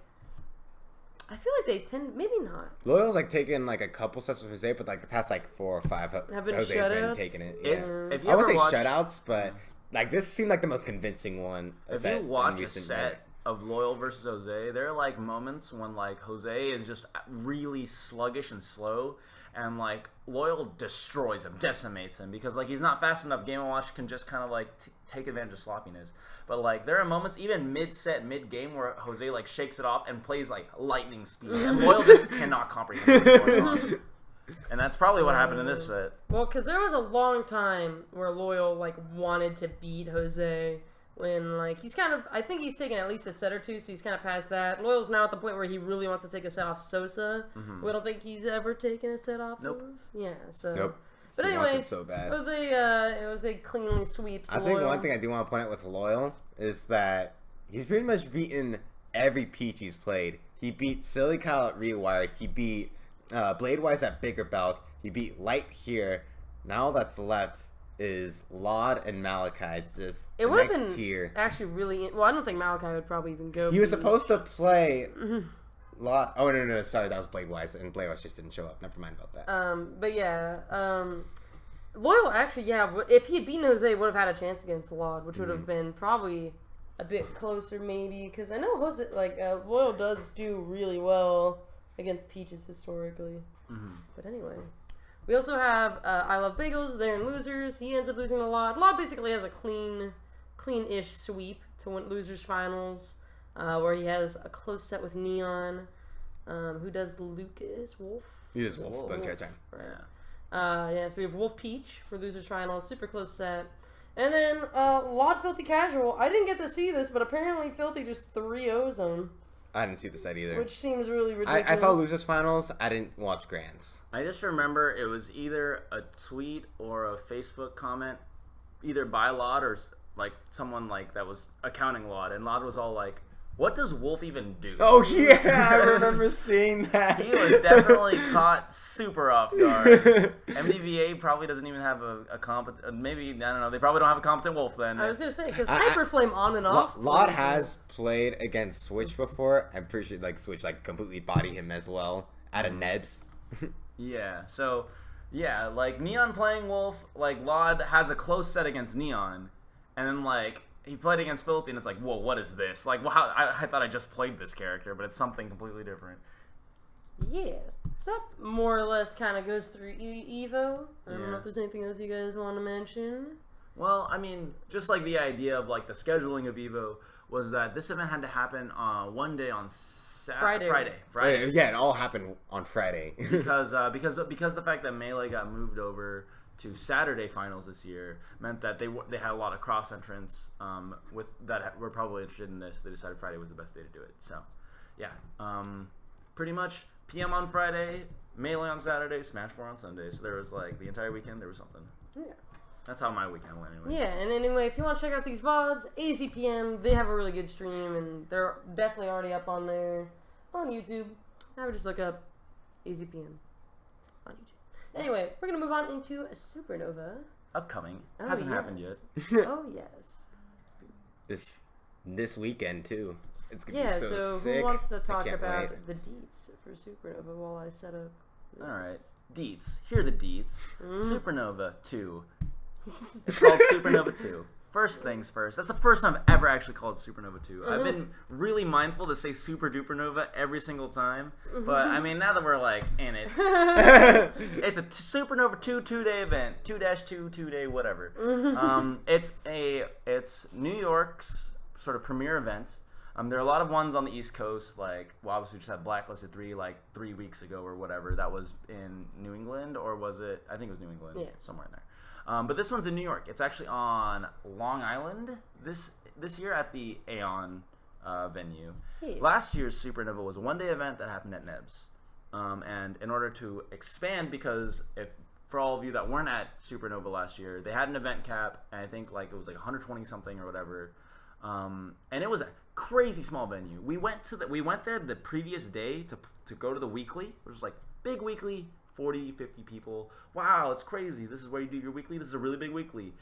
I feel like they tend, maybe not. Loyal's like taken like a couple sets with Jose, but like the past like 4 or 5 have been Jose's shutouts. been taking it. Yeah. If you I wouldn't say watch, shutouts, but like this seemed like the most convincing one. If you watch a set of Loyal versus Jose, there are like moments when like Jose is just really sluggish and slow, and like Loyal destroys him, decimates him, because like he's not fast enough. Game & Watch can just kind of like take advantage of sloppiness. But like there are moments even mid-set, mid-game where Jose like shakes it off and plays like lightning speed, and Loyal just cannot comprehend what's going on. And that's probably what happened in this set. Well, because there was a long time where Loyal, like, wanted to beat Jose when, like, he's kind of, I think he's taken at least a set or two, so he's kind of past that. Loyal's now at the point where he really wants to take a set off Sosa. We don't think he's ever taken a set off of. Yeah, so. Nope. But He anyway, wants it so bad. it was a cleanly sweep. I think one thing I do want to point out with Loyal is that he's pretty much beaten every Peach he's played. He beat Silly Kyle at Rewired. He beat Bladewise at Bigger Balc. He beat Light here. Now all that's left is Laud and Malachi. It's just it the would have next been tier. actually really. Well, I don't think Malachi would probably even go. He was supposed to play Laud. Oh no! Sorry, that was Bladewise, and Bladewise just didn't show up. Never mind about that. But yeah, Loyal actually, yeah. If he had beaten Jose, would have had a chance against Laud, which would have been probably a bit closer, maybe. Because I know Jose, like Loyal, does do really well against Peaches historically. But anyway, we also have I Love Bagels. They're in losers. He ends up losing a lot. Laud basically has a clean-ish sweep to win losers finals, where he has a close set with Neon, who does Lucas Wolf. He is Wolf the entire time. Right. So we have Wolf Peach for losers finals. Super close set. And then Laud Filthy Casual. I didn't get to see this, but apparently Filthy just 3-0s him. I didn't see the set either. Which seems really ridiculous. I saw losers finals. I didn't watch grands. I just remember it was either a tweet or a Facebook comment, either by Laud or like someone like that was accounting Laud, and Laud was all like, "What does Wolf even do?" Oh yeah, I remember seeing that. He was definitely caught super off guard. MDVA probably doesn't even have a competent. Maybe I don't know. They probably don't have a competent Wolf then. I was gonna say because Hyperflame on and off. Laud has played against Switch before. I'm pretty sure like Switch like completely bodied him as well out of Nebs. Yeah. So yeah, like Neon playing Wolf, like Laud has a close set against Neon, and then like. He played against Filthy, and it's like, whoa, what is this? Like, well, I thought I just played this character, but it's something completely different. Yeah. So that more or less kind of goes through Evo. I don't know if there's anything else you guys want to mention. Well, I mean, just like the idea of like the scheduling of Evo was that this event had to happen one day on Friday. Yeah, it all happened on Friday. because the fact that Melee got moved over to Saturday finals this year meant that they had a lot of cross entrants with that were probably interested in this. They decided Friday was the best day to do it. So, yeah, pretty much PM on Friday, Melee on Saturday, Smash 4 on Sunday. So there was like the entire weekend there was something. Yeah. That's how my weekend went anyway. Yeah, and anyway, if you want to check out these VODs, AZPM, they have a really good stream, and they're definitely already up on there on YouTube. I would just look up AZPM on YouTube. Anyway, we're going to move on into a Supernova. Upcoming. Hasn't happened yet. Oh, yes. This weekend, too. It's going to be so so sick. Who wants to talk about wait. the deets for Supernova while I set up this? Alright. Deets. Here are the deets. Supernova 2. It's called Supernova 2. First things first. That's the first time I've ever actually called Supernova 2. I've been really mindful to say Super Duper Nova every single time. But, I mean, now that we're, like, in it, it's a Supernova 2 2-day event. 2-2, 2-day, whatever. It's New York's sort of premier event. There are a lot of ones on the East Coast, like, well, obviously we just had Blacklisted 3, like, 3 weeks ago or whatever. That was in New England, or was it? I think it was New England. Yeah. Somewhere in there. But this one's in New York. It's actually on Long Island this year at the Aeon venue. Hey. Last year's Supernova was a one-day event that happened at Nebs. And in order to expand, because for all of you that weren't at Supernova last year, they had an event cap, and I think like it was like 120 something or whatever. And it was a crazy small venue. We went there the previous day to go to the weekly, which was like big weekly. 40, 50 people. Wow, it's crazy. This is where you do your weekly. This is a really big weekly.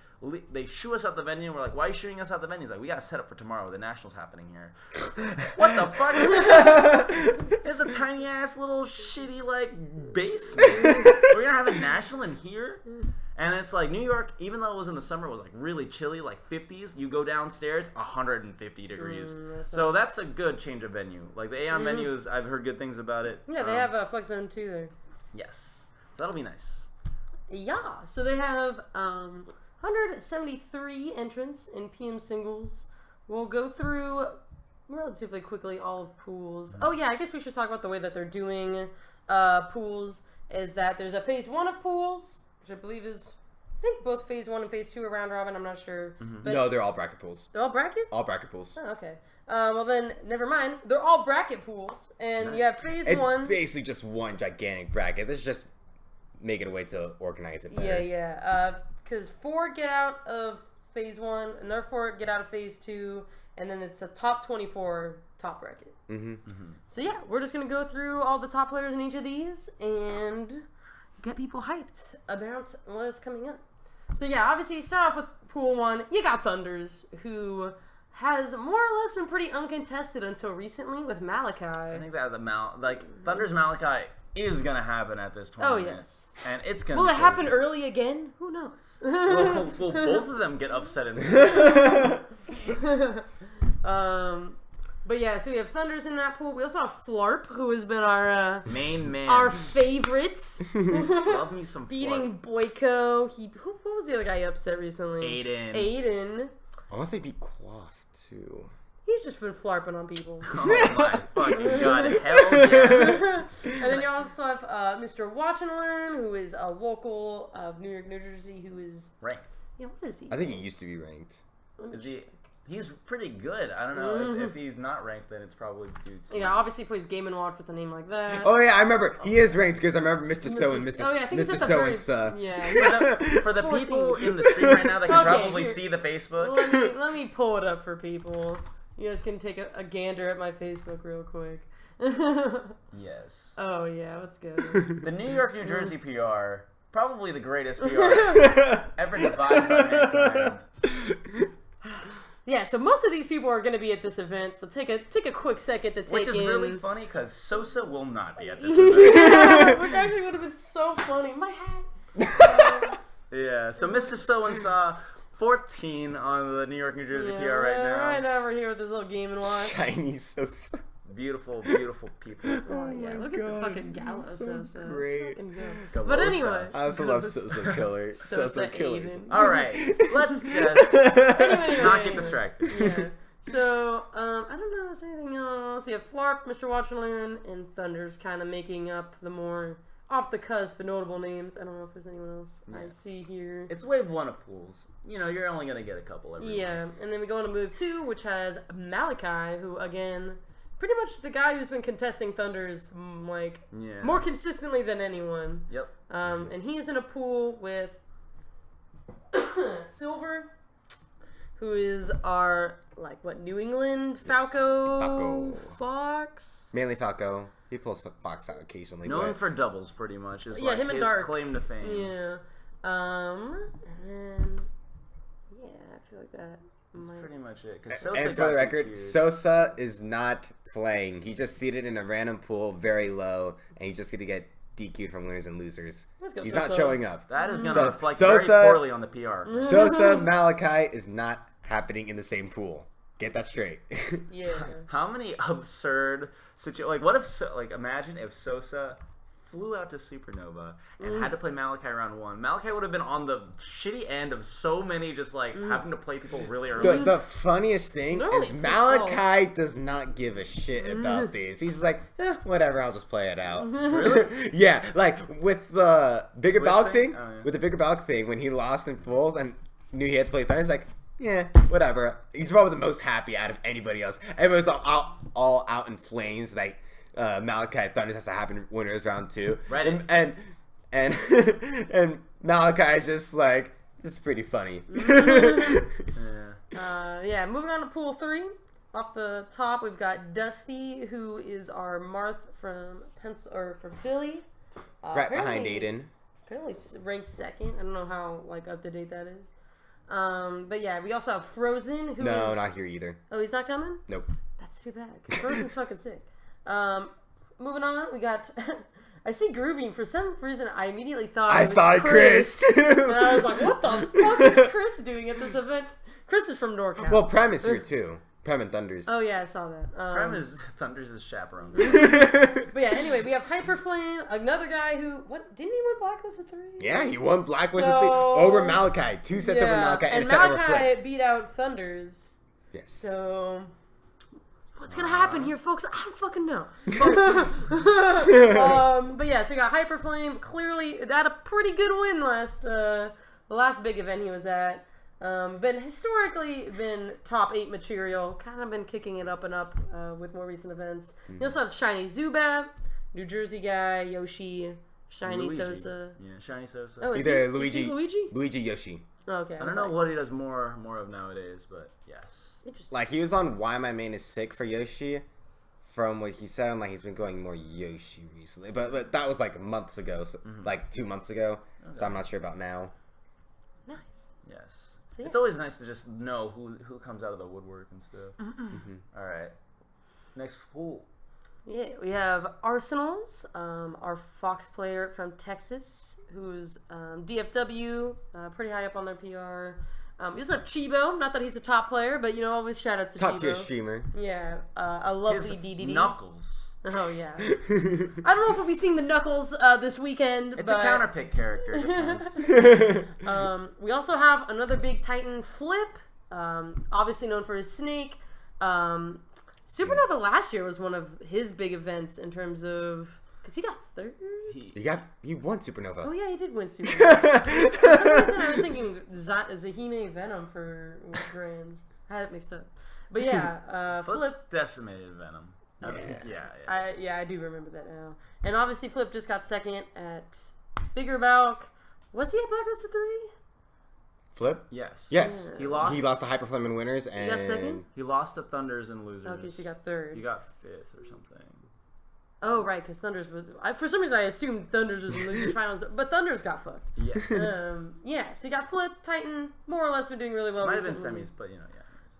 They shoo us out the venue. We're like, why are you shooing us out the venue? He's like, we got to set up for tomorrow. The National's happening here. What the fuck? It's a tiny ass little shitty like basement. We're going to have a National in here? And it's like New York, even though it was in the summer, it was like really chilly, like 50s. You go downstairs, 150 degrees. So that's a good change of venue. Like the Aeon venues, I've heard good things about it. Yeah, they have a Flex Zone 2 there. Yes. So that'll be nice. Yeah. So they have 173 entrants in PM singles. We'll go through relatively quickly all of pools. Oh yeah, I guess we should talk about the way that they're doing pools. is that there's a phase 1 of pools, which I believe is, I think both phase 1 and phase 2 are round robin. I'm not sure. But No, they're all bracket pools. they're all bracket? All bracket pools. Oh, okay. Well then, never mind. They're all bracket pools, and you have phase It's 1. basically just one gigantic bracket. Let's just make it a way to organize it better. Yeah. Because 4 get out of phase 1, another 4 get out of phase 2, and then it's a top 24 top bracket. So yeah, we're just gonna go through all the top players in each of these and get people hyped about what's coming up. So yeah, obviously you start off with pool 1. You got Thunders, who has more or less been pretty uncontested until recently with Malachi. I think that Thunder's Malachi is gonna happen at this tournament. Oh yes. And it's gonna. Will it happen early again? Who knows? Will both of them get upset in But yeah, so we have Thunders in that pool. We also have Flarp, who has been our main man, our favorite. Love me some beating Boyko. What was the other guy you upset recently? Aiden. I want to say beat Quaff too. He's just been flarping on people. Oh my fucking god, hell yeah. And then you also have Mr. Watch and Learn, who is a local of New York, New Jersey, who is ranked. Yeah, what is he? I think he used to be ranked. Is he? He's pretty good. I don't know if he's not ranked, then it's probably due to. Yeah, obviously he plays Game & Watch with a name like that. Oh yeah, I remember he is ranked because I remember Mr. So and Mr. Oh, yeah, I think Mr. So and So. Yeah. For the people in the stream right now that can probably see the Facebook. Let me pull it up for people. You guys can take a gander at my Facebook real quick. Yes. Oh yeah, let's go. The New York, New Jersey PR, probably the greatest PR ever devised by mankind. Yeah, so most of these people are going to be at this event, so take a quick second to take Which is in. really funny because Sosa will not be at this event. Which actually would have been so funny. My hat. Yeah, so Mr. So-and-so, 14 on the New York, New Jersey PR right now. Right now we're here with this little Game & Watch. Chinese Sosa. Beautiful, beautiful people. Oh yeah, look at the fucking gala Sosa. Great. But anyway. I also love Sosa Killer. Sosa Killers. Alright, let's just not get distracted. Yeah. So, I don't know, is there anything else? You have Flarp, Mr. Watch and Learn, and Thunder's kind of making up the more off the cusp notable names. I don't know if there's anyone else I see here. It's wave 1 of pools. You know, you're only going to get a couple every Yeah, and then we go into move 2, which has Malachi, who, again, pretty much the guy who's been contesting Thunders, more consistently than anyone. Yep. And he is in a pool with Silver, who is our, New England Falco? Fox? Mainly Falco. He pulls Fox out occasionally. Known for doubles, pretty much. Is him and his Dark. claim to fame. Yeah. And then, I feel like that. That's pretty much it. And for the record, Sosa is not playing. He just seated in a random pool very low, and he's just going to get DQ'd from winners and losers. He's not showing up. That is going to reflect very poorly on the PR. Sosa, Malachi is not happening in the same pool. Get that straight. Yeah. How many absurd situations? What if, imagine if Sosa flew out to Supernova and had to play Malachi round 1. Malachi would have been on the shitty end of so many just having to play people really early. The funniest thing is Malachi does not give a shit about these. He's just like, whatever, I'll just play it out. Really? Yeah, with the bigger Balc thing, Oh, yeah. with the bigger Balc thing, when he lost in pools and knew he had to play Thunder, he's like, yeah, whatever. He's probably the most happy out of anybody else. Everyone's all out in flames, Malachi Thunder has to happen winners round 2. Right. And Malachi's just this is pretty funny. Moving on to pool 3. Off the top, we've got Dusty, who is our Marth from Philly. Right behind Aiden. Apparently ranked 2nd. I don't know how up to date that is. But yeah, we also have Frozen, who No, not here either. Oh, he's not coming? Nope. That's too bad, 'cause Frozen's fucking sick. Moving on, we got... I see Grooving. For some reason, I immediately thought I saw Chris. And I was like, what the fuck is Chris doing at this event? Chris is from NorCal. Well, Prem is here too. Prem and Thunders. Oh yeah, I saw that. Prem is Thunder's chaperone. But yeah, anyway, we have Hyperflame, another guy who didn't he win Blacklisted 3? Yeah, he won Blacklisted 3 over Malachi. 2 sets over Malachi and a set over Flip. Malachi beat out Thunders. Yes. So What's gonna happen here, folks? I don't fucking know. But yeah, so we got Hyper Flame. Clearly, had a pretty good win the last big event he was at. Been historically top 8 material. Kind of been kicking it up and up with more recent events. You also have Shiny Zubat, New Jersey guy, Yoshi, Shiny Luigi. Sosa. Yeah, Shiny Sosa. Oh, Either Luigi? Luigi Yoshi. Oh, okay. I don't know what he does more of nowadays, but yes. Interesting. Like, he was on Why My Main Is Sick for Yoshi. From what he said, he's been going more Yoshi recently. But that was like months ago, so, like 2 months ago. Okay. So I'm not sure about now. Nice. Yes. So, yeah. It's always nice to just know who comes out of the woodwork and stuff. All right. Next pool. Yeah, we have Arsenals, our Fox player from Texas, who's DFW, pretty high up on their PR. We also have Chibo, not that he's a top player, but always shout outs to Chibo. Top tier streamer. Yeah, a lovely His DDD. Knuckles. Oh yeah. I don't know if we'll be seeing the Knuckles this weekend. It's a counterpick character. We also have another big Titan, Flip, obviously known for his snake. Supernova last year was one of his big events in terms of, because he got third. He won Supernova. Oh yeah, he did win Supernova. For some reason, I was thinking Zahime Venom for Grands. I had it mixed up. But yeah, Flip decimated Venom. I do remember that now. And obviously, Flip just got second at Bigger Balc. Was he at Blacklisted 3? Flip? Yes. Yes. He lost. He lost to Hyper Flame and winners, and He got second? He lost to Thunders and losers. Okay, so he got third. He got 5th or something. Oh, right, because Thunders was... for some reason, I assumed Thunders was in losers finals, but Thunders got fucked. Yeah. Yeah, so he got Flip, Titan, more or less been doing really well. Might have been semis, but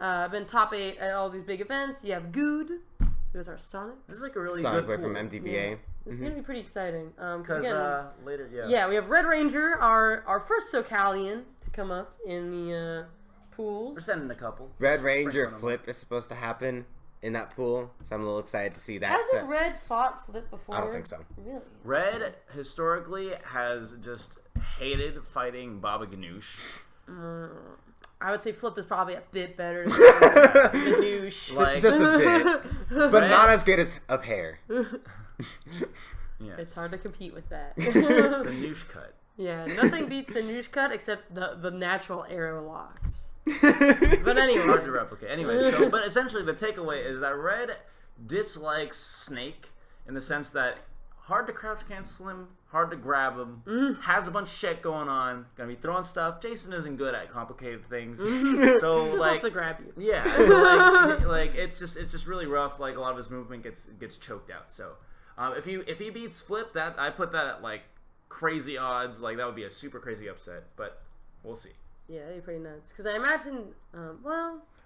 yeah. Been top 8 at all these big events. You have Good, who is our Sonic. This is like a really Sonic good from pool. MDVA. Yeah. It's going to be pretty exciting. Because later, Yeah, we have Red Ranger, our first SoCalian to come up in the pools. We're sending a couple. Red Ranger Flip is supposed to happen in that pool, so I'm a little excited to see that. Hasn't Red fought Flip before? I don't think so. Really? Red historically has just hated fighting Baba Ganoush. I would say Flip is probably a bit better than Ganoush. Like, just a bit, but not as good as of hair. Yeah. It's hard to compete with that. The noosh cut. Yeah, nothing beats the noosh cut except the natural arrow locks. But anyway. Hard to replicate. Anyway, but essentially the takeaway is that Red dislikes Snake in the sense that hard to crouch cancel him, hard to grab him, has a bunch of shit going on, gonna be throwing stuff. Jason isn't good at complicated things. So Just like wants to grab you. yeah, so like it's just really rough. Like a lot of his movement gets choked out. So if he beats Flip, that I put that at like crazy odds. Like that would be a super crazy upset, but we'll see. Yeah, that'd be pretty nuts. Because I imagine,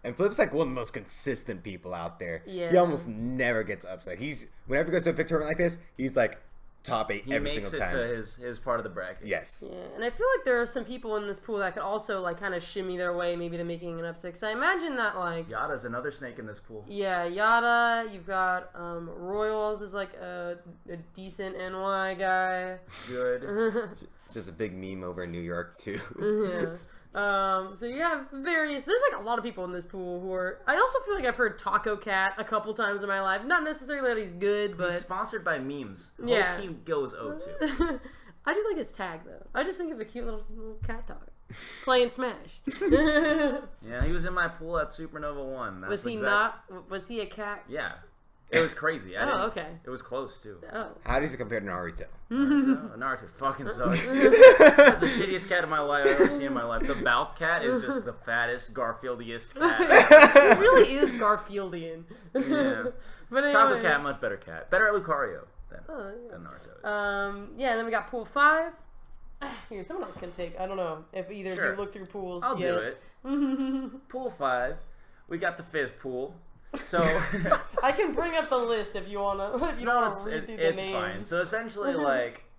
And Flip's like one of the most consistent people out there. Yeah. He almost never gets upset. Whenever he goes to a big tournament like this, he's like top 8 He every makes single it time. to his part of the bracket. Yes. yeah. And I feel like there are some people in this pool that could also like kind of shimmy their way maybe to making an upset. Because I imagine that like Yada's another snake in this pool. yeah, Yada. You've got Royals is like a decent NY guy. Good. Just a big meme over in New York too. Yeah. So you have there's like a lot of people in this pool who are, I also feel like I've heard Taco Cat a couple times in my life. Not necessarily that he's good, but He's sponsored by memes. Yeah. Hope he goes O2. I do like his tag though. I just think of a cute little cat dog playing Smash. Yeah, he was in my pool at Supernova 1. Was he a cat? Yeah. It was crazy. Okay. It was close, too. Oh. How does he compare to Naruto? Naruto fucking sucks. That's the shittiest cat in my life I've ever seen in my life. The Balc cat is just the fattest, Garfieldiest cat. It really is Garfieldian. Yeah. But anyway. Taco Cat, much better cat. Better at Lucario than Naruto is. Yeah, and then we got pool 5. Here, someone else can take. I don't know if either of Sure. you look through pools. I'll yet. do it. Pool 5. We got the 5th pool. So I can bring up the list if you wanna. If you don't want to read through the names. It's fine. So essentially,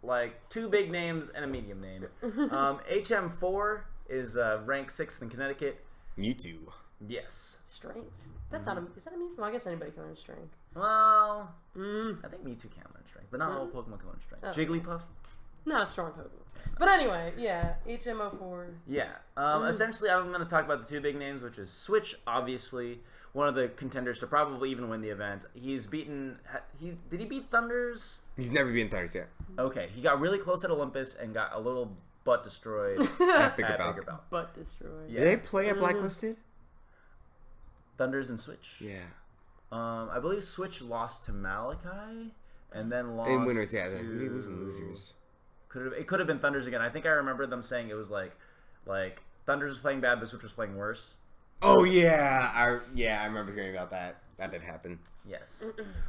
like 2 big names and a medium name. HM4 is ranked 6th in Connecticut. Mewtwo. Yes. Strength. That's not a. Is that a meme? Well, I guess anybody can learn strength. Well, I think Mewtwo can learn strength, but not all Pokemon can learn strength. Oh. Jigglypuff. Not a strong Pokemon. But anyway, yeah, HMO4. Yeah. Essentially, I'm going to talk about the two big names, which is Switch, obviously, one of the contenders to probably even win the event. He's beaten... Did he beat Thunders? He's never beaten Thunders yet. Okay, he got really close at Olympus and got a little butt destroyed At Bigger at Balc. Bigger Balc. Butt destroyed. Yeah. Did they play at Blacklisted? Thunders and Switch? Yeah. I believe Switch lost to Malachi, and then lost In winners, yeah. to... Who did he lose in losers? It could have been Thunders again. I think I remember them saying it was like Thunders was playing bad, but Switch was playing worse. Oh, yeah. I remember hearing about that. That did happen. Yes.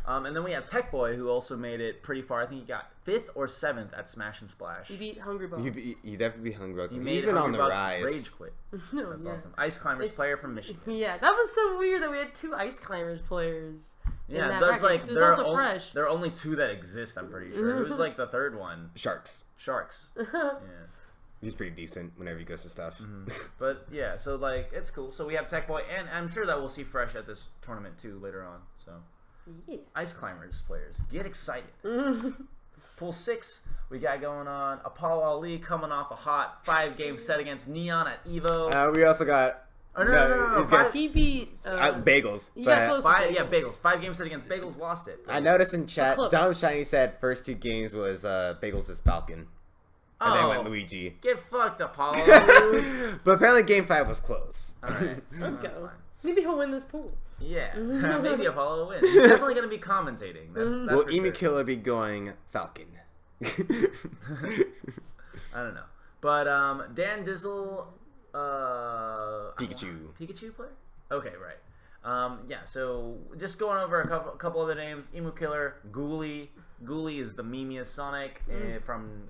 And then we have Tech Boy, who also made it pretty far. I think he got 5th or 7th at Smash and Splash. He beat Hungry Bucks. You definitely be Hungry Bucks. He He's made been on Hungry the Bucks rise. Rage quit. No, That's yeah. awesome. Ice Climbers player from Michigan. Yeah, that was so weird that we had 2 Ice Climbers players. Yeah, in that there's bracket. like It was also fresh. there are only 2 that exist. I'm pretty sure. Who's like the third one? Sharks. Sharks. Yeah. He's pretty decent whenever he goes to stuff. But yeah, so like it's cool. So we have Tech Boy, and I'm sure that we'll see Fresh at this tournament too later on. So Yeah. Ice Climbers players, get excited. Pool 6, we got going on Apollo Ali coming off a hot 5-game set against Neon at Evo. We also got... No. he's got He beat... Bagels. He got close to Bagels. 5-game set against Bagels, lost it. I noticed in chat, Close. Dom Shiny said first 2 games was Bagels' Falcon. And then went Luigi. Get fucked, Apollo. But apparently game 5 was close. Alright, Let's that's go. fine. Maybe he'll win this pool. Yeah, maybe Apollo will win. He's definitely going to be commentating. That's Will for Emu sure. Killer be going Falcon? I don't know. But Dan Dizzle... Pikachu player? Okay, right. Yeah, so just going over a couple other names. Emu Killer, Ghoulie. Ghoulie is the memeiest Sonic from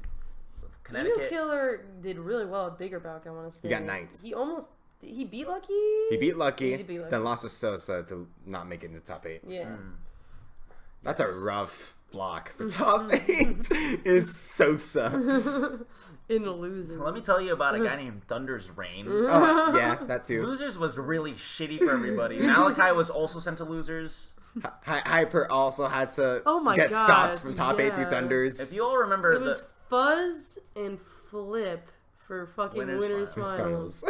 Connecticut. Emu Killer did really well at Bigger Balc, I want to say. He got 9th. He beat Lucky? He beat Lucky, He did beat Lucky. then lost to Sosa to not make it in the top 8. Yeah. That's a rough block for top 8 is Sosa. In the loser. Let me tell you about a guy named Thunder's Reign. Oh, yeah, that too. Losers was really shitty for everybody. Malachi was also sent to Losers. Hyper also had to Oh my get God, stopped from top 8 through yeah. Thunders. If you all remember It was Fuzz and Flip for fucking Winners Winners Finals.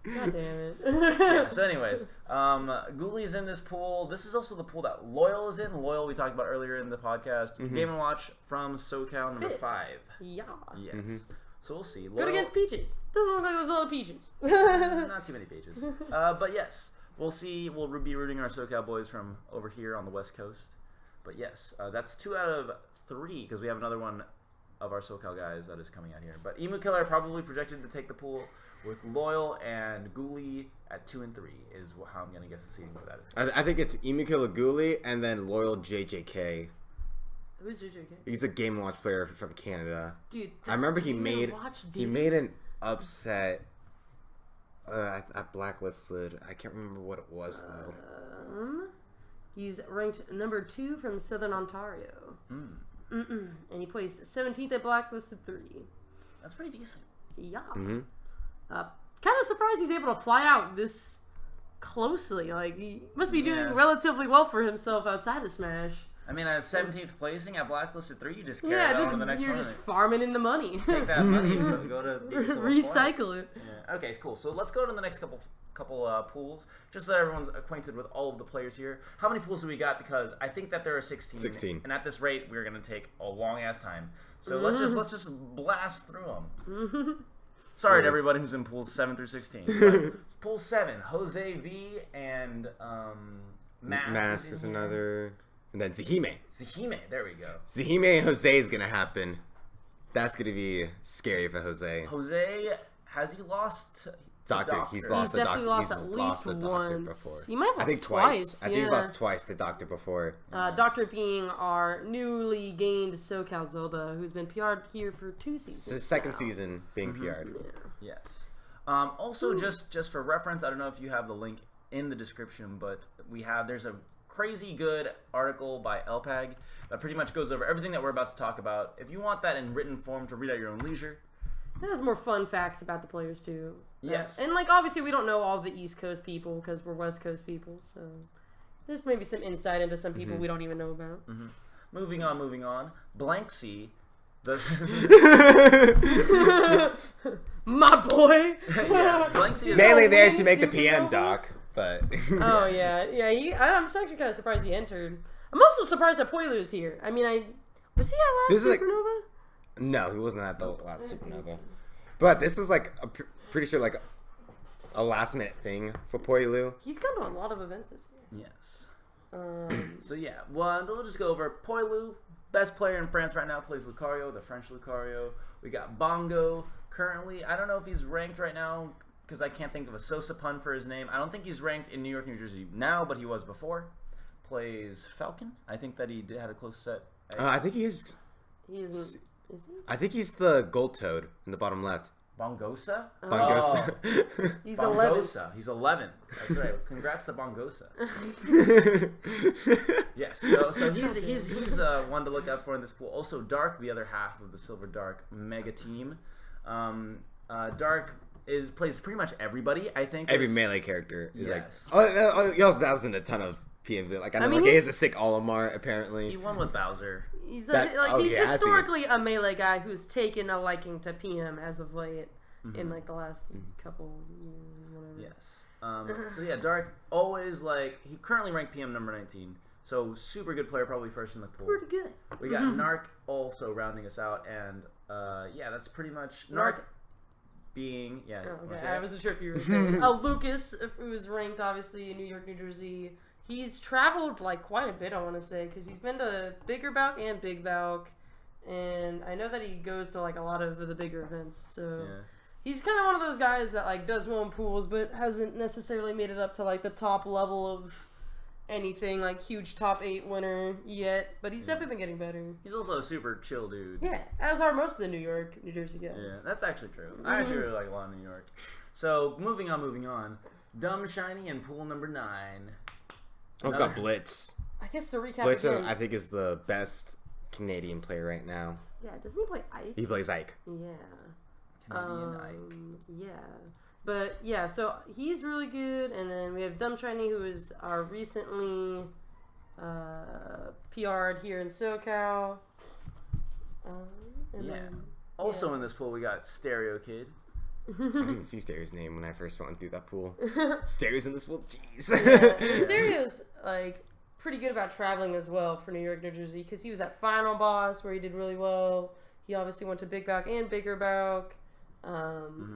God damn it. yeah, so anyways, Ghoulie's in this pool. This is also the pool that Loyal is in. Loyal we talked about earlier in the podcast. Game & Watch from SoCal number 5th. 5. Yeah. Yes. So we'll see. Good against Peaches. Doesn't look like there's a lot of Peaches. Not too many pages. But yes, we'll see. We'll be rooting our SoCal boys from over here on the West Coast. But yes, that's 2 out of 3 because we have another one of our SoCal guys that is coming out here. But Emu Killer probably projected to take the pool with Loyal and Ghoulie at 2 and 3 is how I'm going to guess the seeding for that is. I think it's Emu Killer Ghoulie and then Loyal JJK. Who's JJK? He's a Game & Watch player from Canada. Dude, I remember he Game & made Watch, he dude. made an upset at Blacklisted. I can't remember what it was though. He's ranked number 2 from Southern Ontario. And he placed 17th at Blacklisted 3. That's pretty decent. Yeah. Mm-hmm. Kind of surprised he's able to fly out this closely. Like, he must be doing Yeah. relatively well for himself outside of Smash. I mean, at 17th placing at Blacklisted 3, you just carry Yeah, that just, on to the next you're tournament. just farming in the money. Take that money and go to get yourself a point. Recycle it. Yeah. Okay, cool. So let's go to the next couple pools, just so everyone's acquainted with all of the players here. How many pools do we got? Because I think that there are 16. 16. And at this rate, we're gonna take a long ass time. So let's just blast through them. Sorry to everybody who's in pools 7 through 16. But pool 7, Jose V and Mask is another. And then Zahime. Zahime, there we go. Zahime and Jose is gonna happen. That's gonna be scary for Jose. Jose, has he lost to Doctor, he's lost He's the definitely doctor. lost He's at lost the least doctor once. before. He might have I think lost twice. twice, I think he's yeah. lost twice to Doctor before. Doctor being our newly gained SoCal Zelda, who's been PR'd here for 2 seasons. It's his second now. season being PR'd. Yes. Also, just for reference, I don't know if you have the link in the description, but there's a crazy good article by LPAG that pretty much goes over everything that we're about to talk about. If you want that in written form to read at your own leisure. It has more fun facts about the players too. Yes. And like obviously we don't know all the East Coast people because we're West Coast people, so there's maybe some insight into some people we don't even know about. Moving on. Blank Sea, My boy. Yeah, Valencia is Mainly there to Wing make the PM Supernova? doc, but Oh yeah. I'm actually kind of surprised he entered. I'm also surprised that Poilu's here. I mean, was he at This last is like- Supernova? no, he wasn't at the last Supernova. But this was like pretty sure like a last minute thing for Poilu. He's gone to a lot of events this year. Yes. Um, So yeah, well, we'll just go over Poilu, best player in France right now, plays Lucario, the French Lucario. We got Bongo. Currently, I don't know if he's ranked right now because I can't think of a Sosa pun for his name. I don't think he's ranked in New York, New Jersey now, but he was before. Plays Falcon. I think that he had a close set. I think he is. he isn't. Is he? I think he's the gold toad in the bottom left. Bongosa? Bongosa. He's 11. Bongosa. He's 11. That's right. Congrats to Bongosa. Yes. So he's one to look out for in this pool. Also, Dark, the other half of the Silver Dark mega team. Dark plays pretty much everybody. I think Every melee character is Yes. he also dabs in a ton of PMs. Like I know, mean, like he has a sick Olimar apparently. He won with Bowser. He's Has historically a melee guy who's taken a liking to PM as of late in like the last couple years, whatever. Yes. So yeah, Dark always he currently ranked PM number 19. So super good player, probably first in the pool. Pretty good. We got Narc also rounding us out, and yeah, that's pretty much Narc being Oh, wanna okay. say I that? wasn't sure if you were saying. Lucas, who is ranked obviously in New York, New Jersey. He's traveled like quite a bit, I want to say, because he's been to Bigger Balc and Big Balc, and I know that he goes to like a lot of the bigger events. So Yeah. he's kind of one of those guys that like does well in pools, but hasn't necessarily made it up to like the top level of anything like huge top 8 winner yet. But he's definitely been getting better. He's also a super chill dude. Yeah, as are most of the New York, New Jersey guys. Yeah, that's actually true. I actually really like a lot of New York. So moving on. Dumb Shiny in pool number 9. Also got Blitz. I guess to recap Blitz, again, I think, is the best Canadian player right now. yeah, doesn't he play Ike? He plays Ike. Yeah. Canadian Ike. Yeah. But yeah, so he's really good, and then we have Dumb Shiny, who is our recently PR'd here in SoCal. And Yeah. then, Also in this pool, we got Stereo Kid. I didn't even see Stereo's name when I first went through that pool. Stereo's in this pool? Jeez. and Serio's like pretty good about traveling as well for New York, New Jersey, because he was at Final Boss where he did really well. He obviously went to Big Balc and Bigger Balc.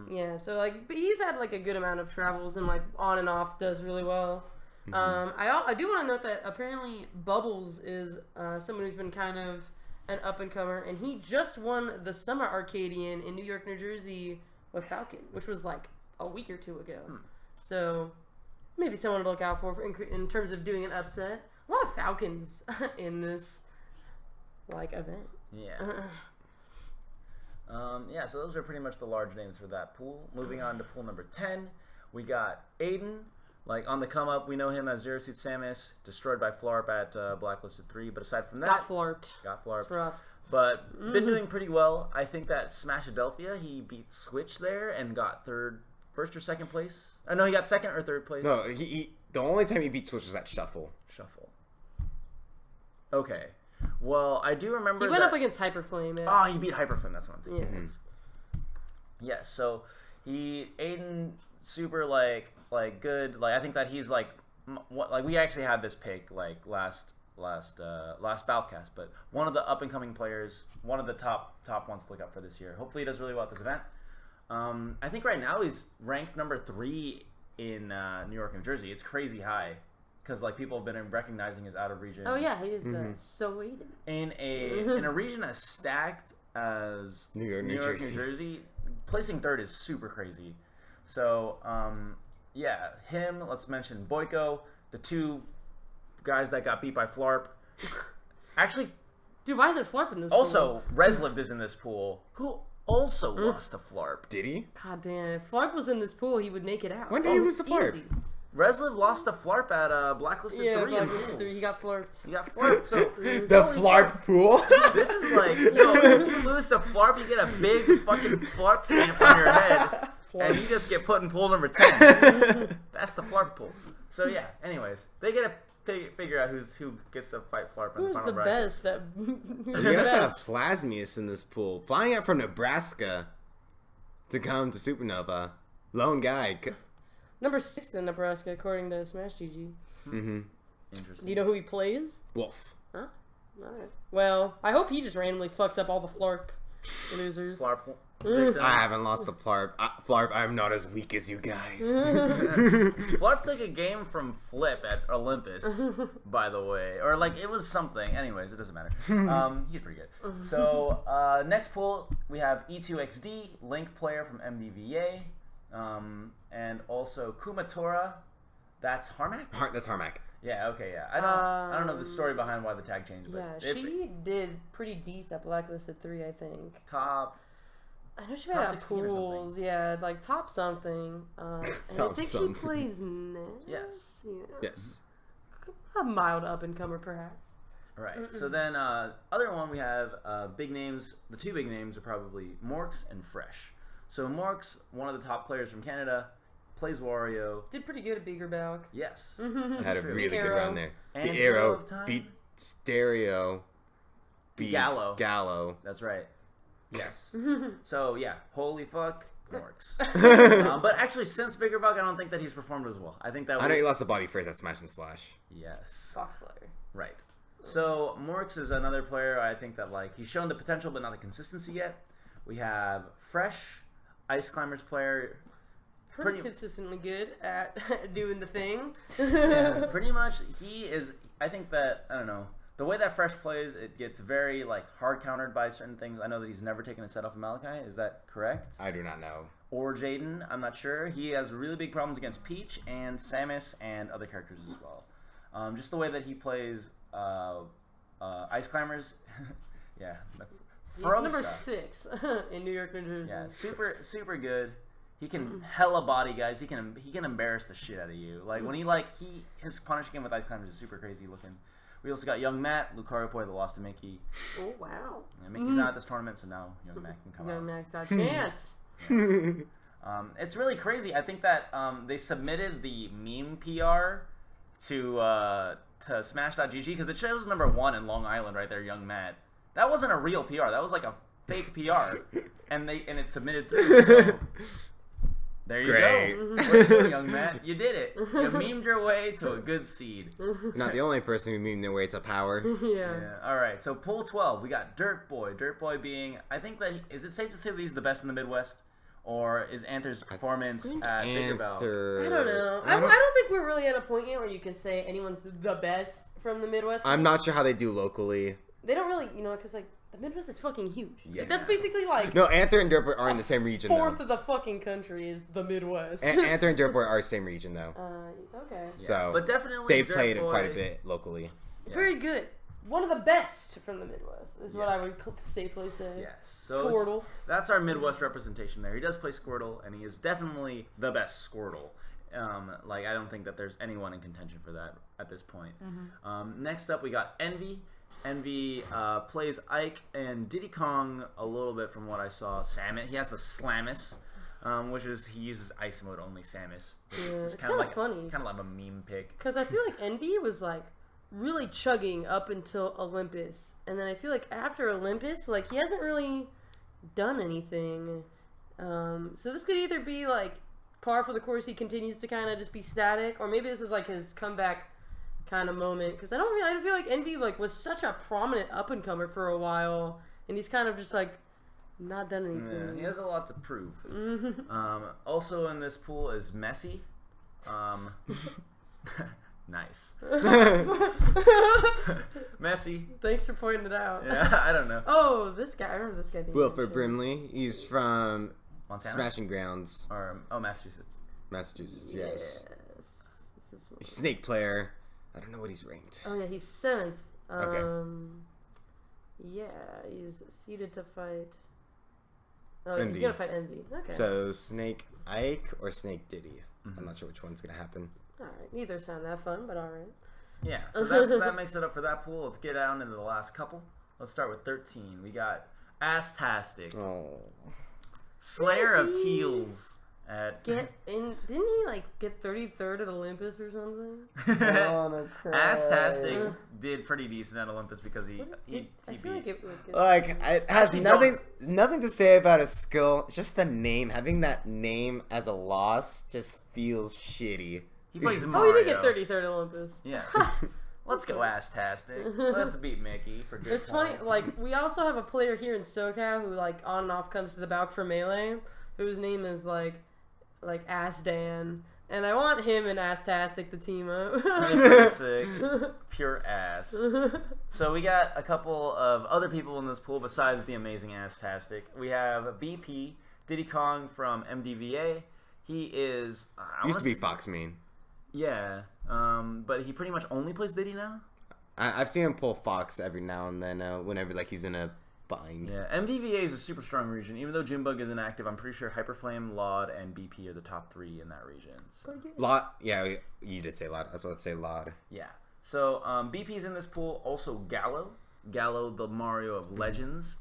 Yeah, so like but he's had like a good amount of travels and like on and off does really well. I do want to note that apparently Bubbles is someone who's been kind of an up and comer, and he just won the Summer Arcadian in New York, New Jersey with Falcon, which was like a week or two ago. So maybe someone to look out for in terms of doing an upset. A lot of Falcons in this like event. Yeah. Yeah, so those are pretty much the large names for that pool. Moving on to pool number 10, we got Aiden. Like, on the come-up, we know him as Zero Suit Samus, destroyed by Flarp at Blacklisted 3. But aside from that... Got flarped. Got Flarped. It's rough. But been doing pretty well. I think that Smashadelphia, he beat Switch there and got first or second place. I know he got second or third place. No, the only time he beat Switch was at Shuffle. Okay. Well, I do remember He went up against Hyperflame. Oh, he beat Hyperflame. That's what I'm thinking. Yeah. Yes, so Aiden super like good. Like I think that he's like we actually had this pick like last Balcast, but one of the up and coming players, one of the top ones to look up for this year. Hopefully he does really well at this event. I think right now he's ranked number 3 in New York, New Jersey. It's crazy high because like people have been recognizing his out of region. Oh yeah, he is the Sweden. In a region as stacked as New York, New Jersey. Placing third is super crazy. So, yeah, him, let's mention Boyko, the 2 guys that got beat by Flarp. Actually, Dude, why is it Flarp in this also, Reslived is in this pool, who also lost to Flarp. Did he? God damn, if Flarp was in this pool, he would make it out. When did he lose to Flarp? Easy. Resliv lost to Flarp at Blacklisted 3 in Blacklisted 3. pools. He got Flarped. He got Flarp, so... The Flarp pool? This is like, if you lose to Flarp, you get a big fucking Flarp stamp on your head, and you just get put in pool number 10. That's the Flarp pool. So yeah, anyways, they get a figure out who gets to fight Flarp in the Who's final the bracket. best? We Who's the also have best? Plasmius in this pool, flying out from Nebraska to come to Supernova. Lone guy. Number 6 in Nebraska, according to Smash GG. Mm-hmm. Interesting. Do you know who he plays? Wolf. Huh? Alright. Well, I hope he just randomly fucks up all the Flarp losers. Flarp. I haven't lost to Flarp. Flarp, I'm not as weak as you guys. Flarp took a game from Flip at Olympus, by the way. Or, like, it was something. Anyways, it doesn't matter. He's pretty good. So, next pool, we have E2XD, Link player from MDVA, and also Kumatora. That's Harmac? That's Harmac. Yeah, okay, yeah. I don't know the story behind why the tag changed, but Yeah, she did pretty decent at Blacklisted 3, I think. top. I know she Top had 16 or pools, something. yeah, like top something. And Top I think something. she plays Ness. Yes. Yeah. Yes. A mild up and comer, perhaps. Right. So then, other one we have big names. The two big names are probably Morks and Fresh. So Morks, one of the top players from Canada, plays Wario. Did pretty good at Bigger Balc. Yes. Had a true. really good Arrow. run there. And The Hero Arrow of Time. beat Stereo. Beat Gallo. Gallo. That's right. Yes. So yeah, holy fuck, Morks. But actually, since Bigger Balc, I don't think that he's performed as well. I think that. I know he lost to Bobby first at Smash and Splash. Yes. Fox player. Right. So Morks is another player I think that like he's shown the potential but not the consistency yet. We have Fresh, Ice Climbers player. Pretty consistently good at doing the thing. Yeah, pretty much he is. I think that I don't know the way that Fresh plays. It gets very like hard countered by certain things. I know that he's never taken a set off of Malachi. Is that correct? I do not know. Or Jaden, I'm not sure. He has really big problems against Peach and Samus and other characters as well. Just the way that he plays Ice Climbers. Yeah. He's number 6 in New York, New Jersey. Yeah, super good. He can hella body guys. He can embarrass the shit out of you. Like when his punish game with Ice Climbers is super crazy looking. We also got Young Matt, Lucario Boy, the lost to Mickey. Oh wow. Yeah, Mickey's not at this tournament, so now Young Matt can come Young out. Max got a chance. It's really crazy. I think that they submitted the meme PR to Smash.gg because it shows number 1 in Long Island right there, Young Matt. That wasn't a real PR. That was like a fake PR, and it submitted through. So there you Great. go. Way to go, Young Matt. You did it. You memed your way to a good seed. You're not the only person who memed their way to power. Yeah. All right. So pool 12, we got Dirt Boy. Dirt Boy being, I think that is it safe to say that he's the best in the Midwest, or is Anther's performance at Bigger Balc? I don't know. I don't think we're really at a point yet where you can say anyone's the best from the Midwest. I'm not sure how they do locally. They don't really, because like the Midwest is fucking huge. Yeah. That's basically like No, Anther and Dirtboy are in the same region, fourth though. of the fucking country is the Midwest. Anther and Dirtboy are the same region, though. Okay. So But definitely they've Dirt played it Boy- quite a bit locally. Yeah. Very good. One of the best from the Midwest is what I Yes. would safely say. Yes. So Squirtle. that's our Midwest representation there. He does play Squirtle, and he is definitely the best Squirtle. Like I don't think that there's anyone in contention for that at this point. Next up, we got Envy. Envy plays Ike and Diddy Kong a little bit from what I saw. Samus. He has the Slamus, which is he uses ice mode only Samus. Yeah, it's kinda kind of funny. Kind of like a meme pick. Because I feel like Envy was like really chugging up until Olympus, and then I feel like after Olympus, like he hasn't really done anything. So this could either be like par for the course. He continues to kind of just be static, or maybe this is like his comeback kind of moment. Because I feel like Envy like was such a prominent up and comer for a while, and he's kind of just like not done anything. Yeah, he has a lot to prove. Also in this pool is Messi. Nice. Messi. Thanks for pointing it out. Yeah, I don't know. Oh, this guy. I remember this guy. Wilford Brimley. He's from Montana? Smashing Grounds, Massachusetts. Massachusetts. Yes. This is what- Snake player. I don't know what he's ranked. Oh yeah, he's 7th. Okay. Yeah, he's seeded to fight. Oh, Envy. he's gonna fight Envy. Okay. So Snake Ike or Snake Diddy. I'm not sure which one's gonna happen. All right. Neither sound that fun, but all right. Yeah, so that makes it up for that pool. Let's get down into the last couple. Let's start with 13. We got Astastic, Oh. Slayer of Teals, Didn't he like get 33rd at Olympus or something? Ass-tastic did pretty decent at Olympus because he I feel beat. It has nothing to say about his skill. It's just the name. Having that name as a loss just feels shitty. He plays Oh, Mario. he did get 33rd at Olympus. Yeah. Let's go ass-tastic. Let's beat Mickey for good It's points. funny, like, we also have a player here in SoCal who, like, on and off comes to the Balc for Melee, whose name is, like Ass Dan. And I want him and Ass-tastic to team up. Pretty sick. Pure ass. So we got a couple of other people in this pool besides the amazing Ass-tastic. We have BP, Diddy Kong from MDVA. He is... Used to be Fox main. Yeah, but he pretty much only plays Diddy now? I've seen him pull Fox every now and then whenever like he's in a bind. Yeah, MDVA is a super strong region. Even though Junebug isn't active, I'm pretty sure Hyperflame, Laud, and BP are the top 3 in that region. So. Laud, yeah, you did say Laud. I was about to say Laud. Yeah. So BP's in this pool. Also Gallo, the Mario of Legends.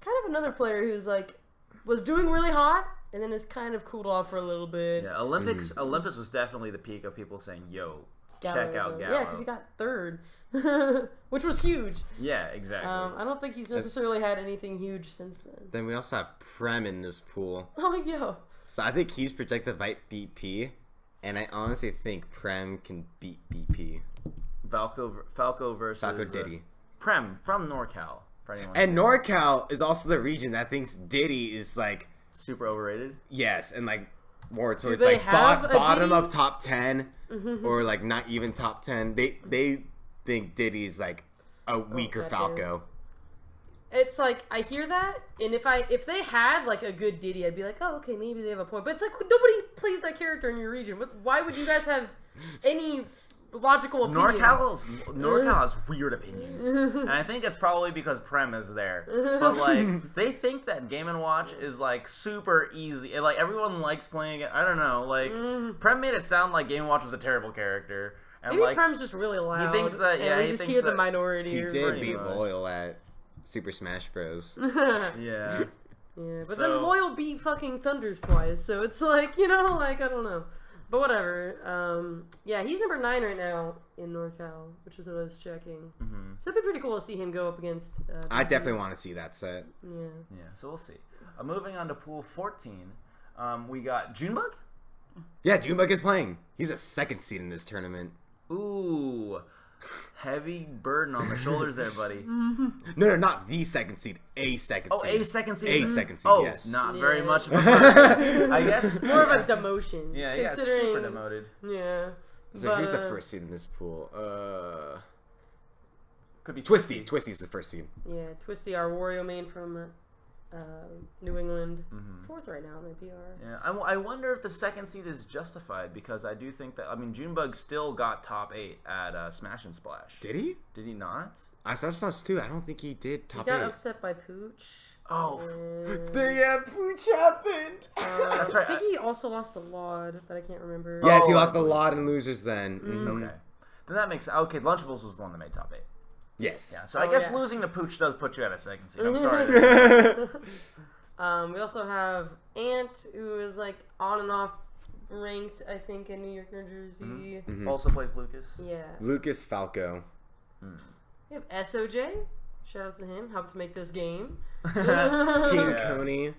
Kind of another player who's, like, was doing really hot, and then has kind of cooled off for a little bit. Yeah, Olympus was definitely the peak of people saying, "Yo, check out Gallo." Yeah, because he got 3rd, which was huge. Yeah, exactly. I don't think he's necessarily had anything huge since then. Then we also have Prem in this pool. Oh, yeah. So I think he's projected to fight BP, and I honestly think Prem can beat BP. Falco versus Falco Diddy. Prem from NorCal. For anyone And NorCal is also the region that thinks Diddy is like super overrated. Yes, and like more towards they like have a bottom Diddy? of top 10 or like not even top 10. They think Diddy's like a weaker goddamn. Falco. It's like, I hear that, and if they had like a good Diddy, I'd be like, oh, okay, maybe they have a point. But it's like, nobody plays that character in your region. Why would you guys have any logical opinion? NorCal has weird opinions, and I think it's probably because Prem is there. But like, they think that Game & Watch is like super easy, and like everyone likes playing it. I don't know, like Prem made it sound like Game & Watch was a terrible character, and Maybe like Prem's just really loud. he thinks that and we he just thinks hear the that minority. He or did whatever. beat Loyal at Super Smash Bros. yeah. Yeah, but So- then Loyal beat fucking Thunders twice, so it's like, like, I don't know. But whatever. Yeah, he's number 9 right now in NorCal, which is what I was checking. Mm-hmm. So it'd be pretty cool to see him go up against... I definitely want to see that set. Yeah. Yeah, so we'll see. Moving on to pool 14, we got Junebug. Yeah, Junebug is playing. He's a 2nd seed in this tournament. Ooh, heavy burden on the shoulders there, buddy. No, not the 2nd seed. A 2nd seed. Oh, a 2nd seed. A 2nd seed, Oh, yes. not Yeah. very much of a burden. I guess More of a demotion. Yeah, he got considering, super demoted. Yeah. So But, who's the 1st seed in this pool? Could be Twisty. Twisty's the 1st seed. Yeah, Twisty, our Wario main from New England. Mm-hmm. 4th right now in my PR. Yeah, I wonder if the 2nd seed is justified because I do think that Junebug still got top 8 at Smash and Splash. Did he? Did he not? I saw Smash 2. I don't think he did He top got 8. upset by Pooch. Oh, And, The Pooch happened. that's I right. think he also lost the Laud, but I can't remember. Yes, he Oh, lost I a believe lot so. in losers then. Mhm. Okay, then that makes okay. Lunchables was the one that made top 8. Yes. Yeah, so I Oh, guess yeah. losing to Pooch does put you at a 2nd seed. I'm sorry. We also have Ant, who is like on and off ranked, I think, in New York, New Jersey. Mhm. Also plays Lucas. Yeah. Lucas Falco. We have SOJ. Shout out to him. Helped make this game. King Yeah. Coney.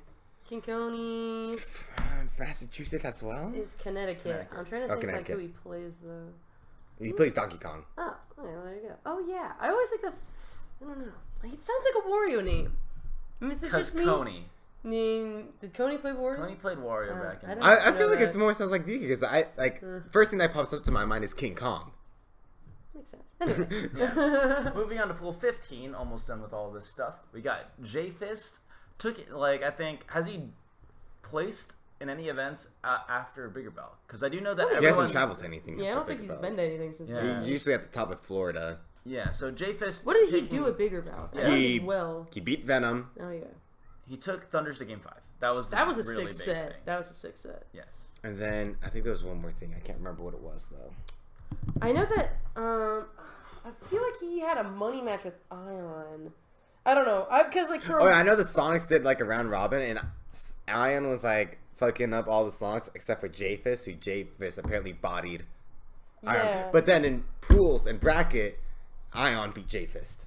King Coney Massachusetts as well? is Connecticut. Connecticut. I'm trying to Oh, think like Connecticut. who he plays though. He plays Donkey Kong. Oh, okay, well, there you go. Oh yeah, I always think that. I don't know. Like, it sounds like a Wario name. I mean, is this Because just me? Coney. Did Coney play Wario? Coney played Wario back in I the didn't- I feel know like that. it's more sounds like DK because I like first thing that pops up to my mind is King Kong. Makes sense. Anyway. Yeah. Moving on to pool 15, almost done with all this stuff. We got J-Fist. Took it, like, I think, has he placed in any events after Bigger Bell? Because I do know that He everyone... hasn't traveled to anything. Yeah, I after don't think Big he's Bell. been to anything since. Yeah. then. He's usually at the top of Florida. Yeah, so J-Fist... What did he taking- do at Bigger Bell? Yeah. He- Well. He beat Venom. Oh yeah. He took Thunders to Game 5. That was That was a really sick big set. thing. That was a sick set. Yes. And then I think there was one more thing. I can't remember what it was though. I know that. I feel like he had a money match with Ion. I don't know. Because like for Oh, yeah, I know the Sonics did like a round robin, and Ion was like fucking up all the Sonics except for J-Fist, who J-Fist apparently bodied Ion. Yeah. But then in pools and bracket, Ion beat J-Fist.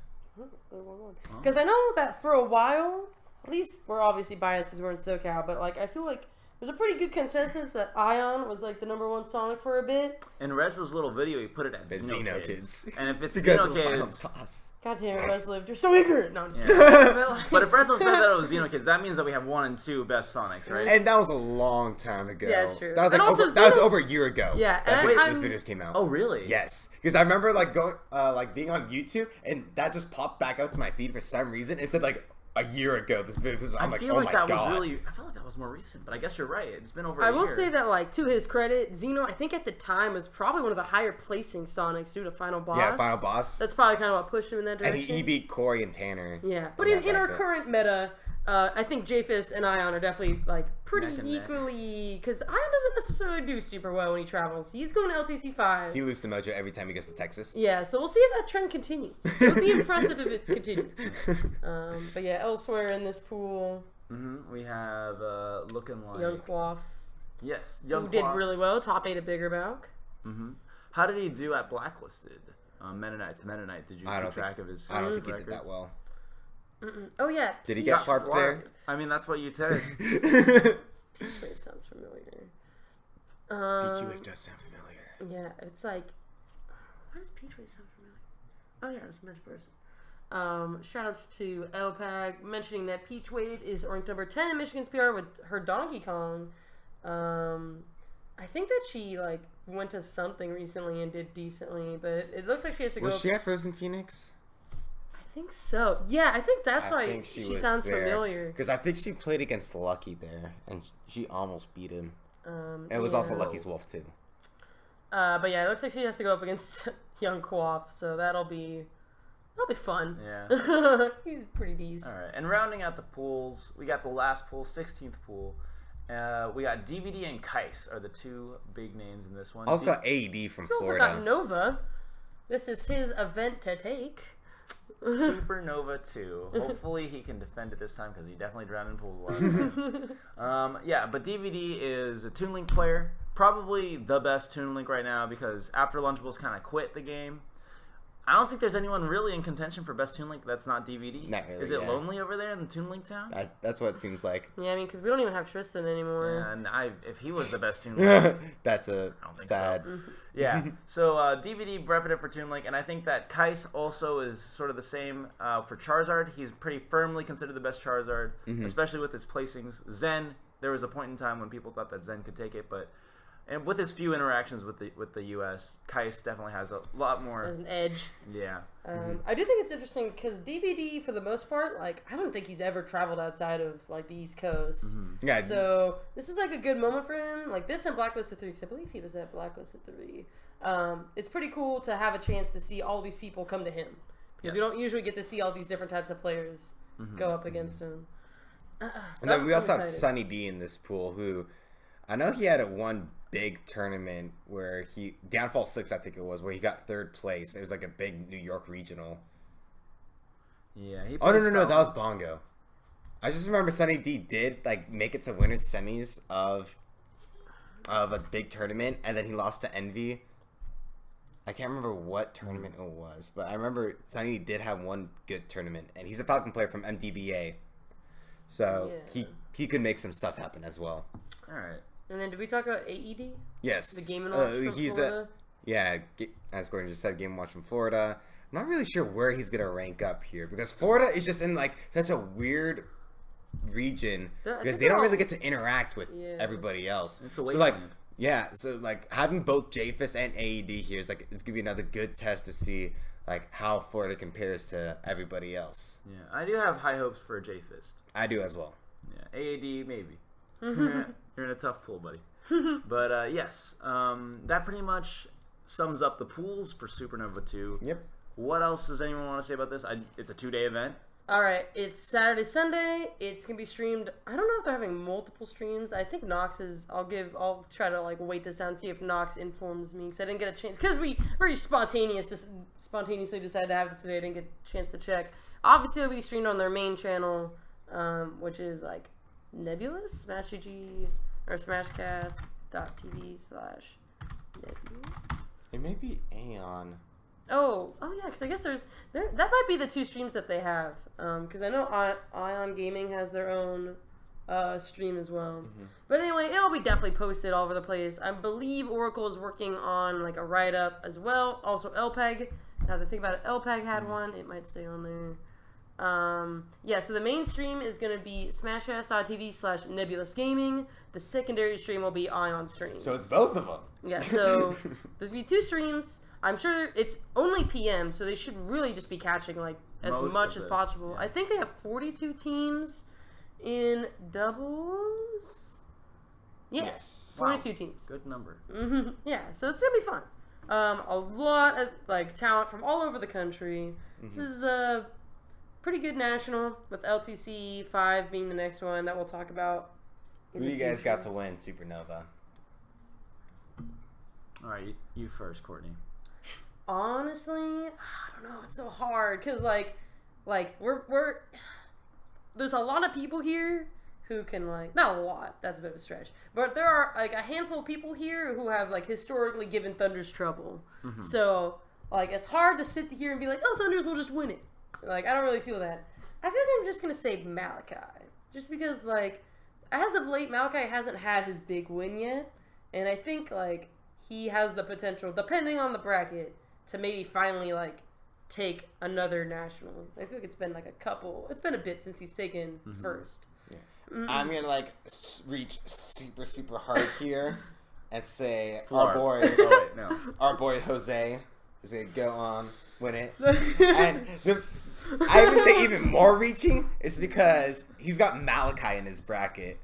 Because I know that for a while, at least we're obviously biased as we're in SoCal, but like I feel like there's a pretty good consensus that Ion was like the #1 Sonic for a bit. In Rez's little video, he put it at Xenokids. And if it's Because of the final Xenokids... toss. God damn it, Rez lived. You're so ignorant. No, I'm just Yeah. kidding. But, like, But if Rezo said that it was Xenokids, that means that we have 1 and 2 best Sonics, right? And that was a long time ago. Yeah, it's true. That was, And like also over, that was Xeno- over a year ago. Yeah, that and those I'm- videos came out. Oh, really? Yes, because I remember like going, like being on YouTube, and that just popped back up to my feed for some reason. It said like a year ago. This video was. I'm I like, feel oh like my that god. was really... I felt like that was more recent, but I guess you're right. It's been over a I year. will say that, like, to his credit, Xeno, I think at the time was probably one of the higher placing Sonics due to Final Boss. Yeah, final boss. That's probably kind of what pushed him in that And direction. he beat Corey and Tanner. Yeah, but that in our bracket. current meta, I think J-Fist and Ion are definitely like pretty Neck and neck. equally, because Ion doesn't necessarily do super well when he travels. He's going to LTC 5. He loses to Mojo every time he goes to Texas. Yeah, so we'll see if that trend continues. It would be impressive if it continues. But yeah, elsewhere in this pool, We have looking like... Young Quaff, Yes, who Young did Quaff. really well, top 8 at Bigger Balc. How did he do at Blacklisted? Mennonite, did you I keep don't track of his I don't think he did records? that well. Oh yeah, Did he He get got farped there? flarped. I mean, that's what you said. It sounds familiar. Peachy Wave does sound familiar. Yeah, it's like, why does Peach Wave sound familiar? Oh yeah, it's Mitch person. Shoutouts to LPAG mentioning that Peach Wade is ranked number 10 in Michigan's PR with her Donkey Kong. I think that she like went to something recently and did decently, but it looks like she has to go. Was she at Frozen Phoenix? I think so. Yeah, I think that's why think she was sounds there. familiar. Because I think she played against Lucky there, and she almost beat him. And it was yeah. also Lucky's Wolf too. But yeah, it looks like she has to go up against Young Quaff, so that'll be fun. Yeah. He's pretty decent. All right, and rounding out the pools, we got the last pool, 16th pool. We got DVD and Kais are the two big names in this one. Also got AED from He's also Florida. got Nova. This is his event to take. Supernova 2. Hopefully he can defend it this time because he definitely drowned in pools last time. Yeah, but DVD is a Toon Link player. Probably the best Toon Link right now because after Lunchables kind of quit the game. I don't think there's anyone really in contention for best Toon Link that's not DVD. Not really, Is it yeah. lonely over there in the Toon Link town? That's what it seems like. Yeah, I mean, because we don't even have Tristan anymore. And if he was the best Toon Link, That's a I don't think sad. so. Yeah. So DVD repped it for Toon Link, and I think that Kais also is sort of the same for Charizard. He's pretty firmly considered the best Charizard, especially with his placings. Zen, there was a point in time when people thought that Zen could take it, but and with his few interactions with the U.S., Kais definitely has a lot more. As an edge. Yeah. I do think it's interesting because DVD, for the most part, like I don't think he's ever traveled outside of like the East Coast. Yeah. So this is like a good moment for him. Like this and Blacklisted 3, because I believe he was at Blacklisted 3. It's pretty cool to have a chance to see all these people come to him. Because we Yes. don't usually get to see all these different types of players go up against him. And then we also have Sunny D in this pool, who I know he had one big tournament where he Downfall 6, I think it was, where he got 3rd place. It was like a big New York regional. Yeah. He Oh no, plays that was Bongo. I just remember Sunny D did like make it to winners semis of a big tournament, and then he lost to Envy. I can't remember what tournament it was, but I remember Sunny D did have one good tournament, and he's a Falcon player from MDVA, so Yeah. he could make some stuff happen as well. All right. And then did we talk about AED? Yes, The Game & Watch from he's Florida? as Gordon just said, Game & Watch from Florida. I'm not really sure where he's gonna rank up here because Florida is just in like such a weird region I because think they don't they're really all- get to interact with Yeah. everybody else. It's a so wasteland. like having both J-Fist and AED here is like it's gonna be another good test to see like how Florida compares to everybody else. Yeah. I do have high hopes for J Fist. I do as well. Yeah. AAD maybe. You're in a tough pool, buddy. But yes, that pretty much sums up the pools for Supernova 2. Yep. What else does anyone want to say about this? It's a 2-day event. All right, it's Saturday, Sunday. It's gonna be streamed. I don't know if they're having multiple streams. I think Nox is. I'll try to like wait this out and see if Nox informs me because I didn't get a chance. Because we very spontaneously decided to have this today. I didn't get a chance to check. Obviously, it'll be streamed on their main channel, which is like Nebulous, Master G. or smashcast.tv/Nemesis. It may be Aeon. Oh yeah, because I guess that might be the two streams that they have. Because I know Ion Gaming has their own stream as well. Mm-hmm. But anyway, it'll be definitely posted all over the place. I believe Oracle is working on like a write-up as well. Also, LPEG. Now that I think about it, LPEG had one. It might stay on there. Yeah, so the main stream is going to be smashcast.tv/Nebulous Gaming. The secondary stream will be Ion Streams. So it's both of them. Yeah, so there's going to be two streams. I'm sure it's only PM, so they should really just be catching like as much as possible. Yeah. I think they have 42 teams in doubles. Yeah, yes. 42 teams. Good number. Mm-hmm. Yeah, so it's gonna be fun. A lot of like talent from all over the country. Mm-hmm. This is a pretty good national, with LTC 5 being the next one that we'll talk about. Who do you guys got to win Supernova? All right, you first, Courtney. Honestly, I don't know. It's so hard because like we're there's a lot of people here who can like, not a lot. That's a bit of a stretch, but there are like a handful of people here who have like historically given Thunders trouble. Mm-hmm. So like it's hard to sit here and be like, oh, Thunders will just win it. Like I don't really feel that. I feel like I'm just gonna say Malachi, just because like as of late Malachi hasn't had his big win yet, and I think like he has the potential, depending on the bracket, to maybe finally, like, take another national. I feel like it's been, like, it's been a bit since he's taken first. Yeah. Mm-hmm. I'm going to, like, reach super, super hard here and say our boy Jose is going to go on, win it. And I would say even more reaching is because he's got Malachi in his bracket.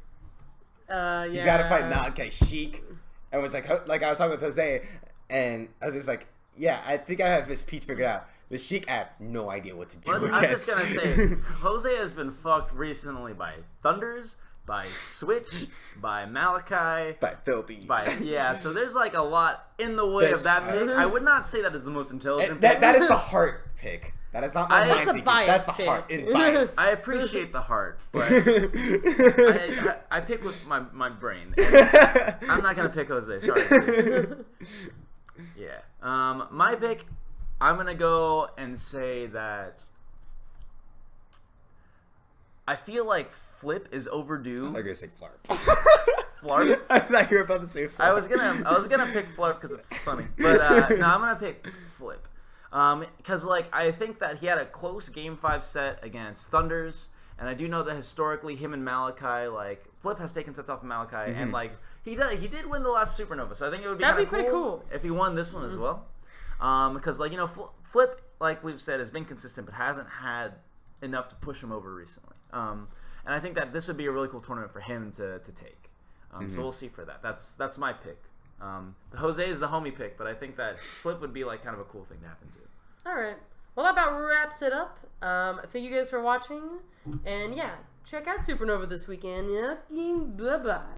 Yeah. He's got to fight Malachi Sheik. And was like I was talking with Jose, and I was just like, yeah, I think I have this piece figured out. The Sheik, I have no idea what to do against. I'm just going to say, Jose has been fucked recently by Thunders, by Switch, by Malachi. By Filthy. So there's like a lot in the way of that pick. I would not say that is the most intelligent pick. That is the heart pick. That is not my mind thinking. That's the heart in bias. I appreciate the heart, but I pick with my brain. I'm not going to pick Jose. Sorry. Yeah. My pick, I'm going to go and say that I feel like Flip is overdue. I thought you were going to say Flarp. Flarp? I thought you were about to say Flarp. I was gonna pick Flarp because it's funny. But no, I'm going to pick Flip. Because like I think that he had a close Game 5 set against Thunders, and I do know that historically him and Malachi, like Flip has taken sets off of Malachi, and like he did win the last Supernova, so I think it would be pretty cool if he won this one as well. Because like Flip, like we've said, has been consistent but hasn't had enough to push him over recently. And I think that this would be a really cool tournament for him to take. So we'll see for that. That's my pick. The Jose is the homie pick, but I think that Flip would be like kind of a cool thing to happen to. All right. Well, that about wraps it up. Thank you guys for watching. And yeah, check out Supernova this weekend. Yeah. Bye-bye.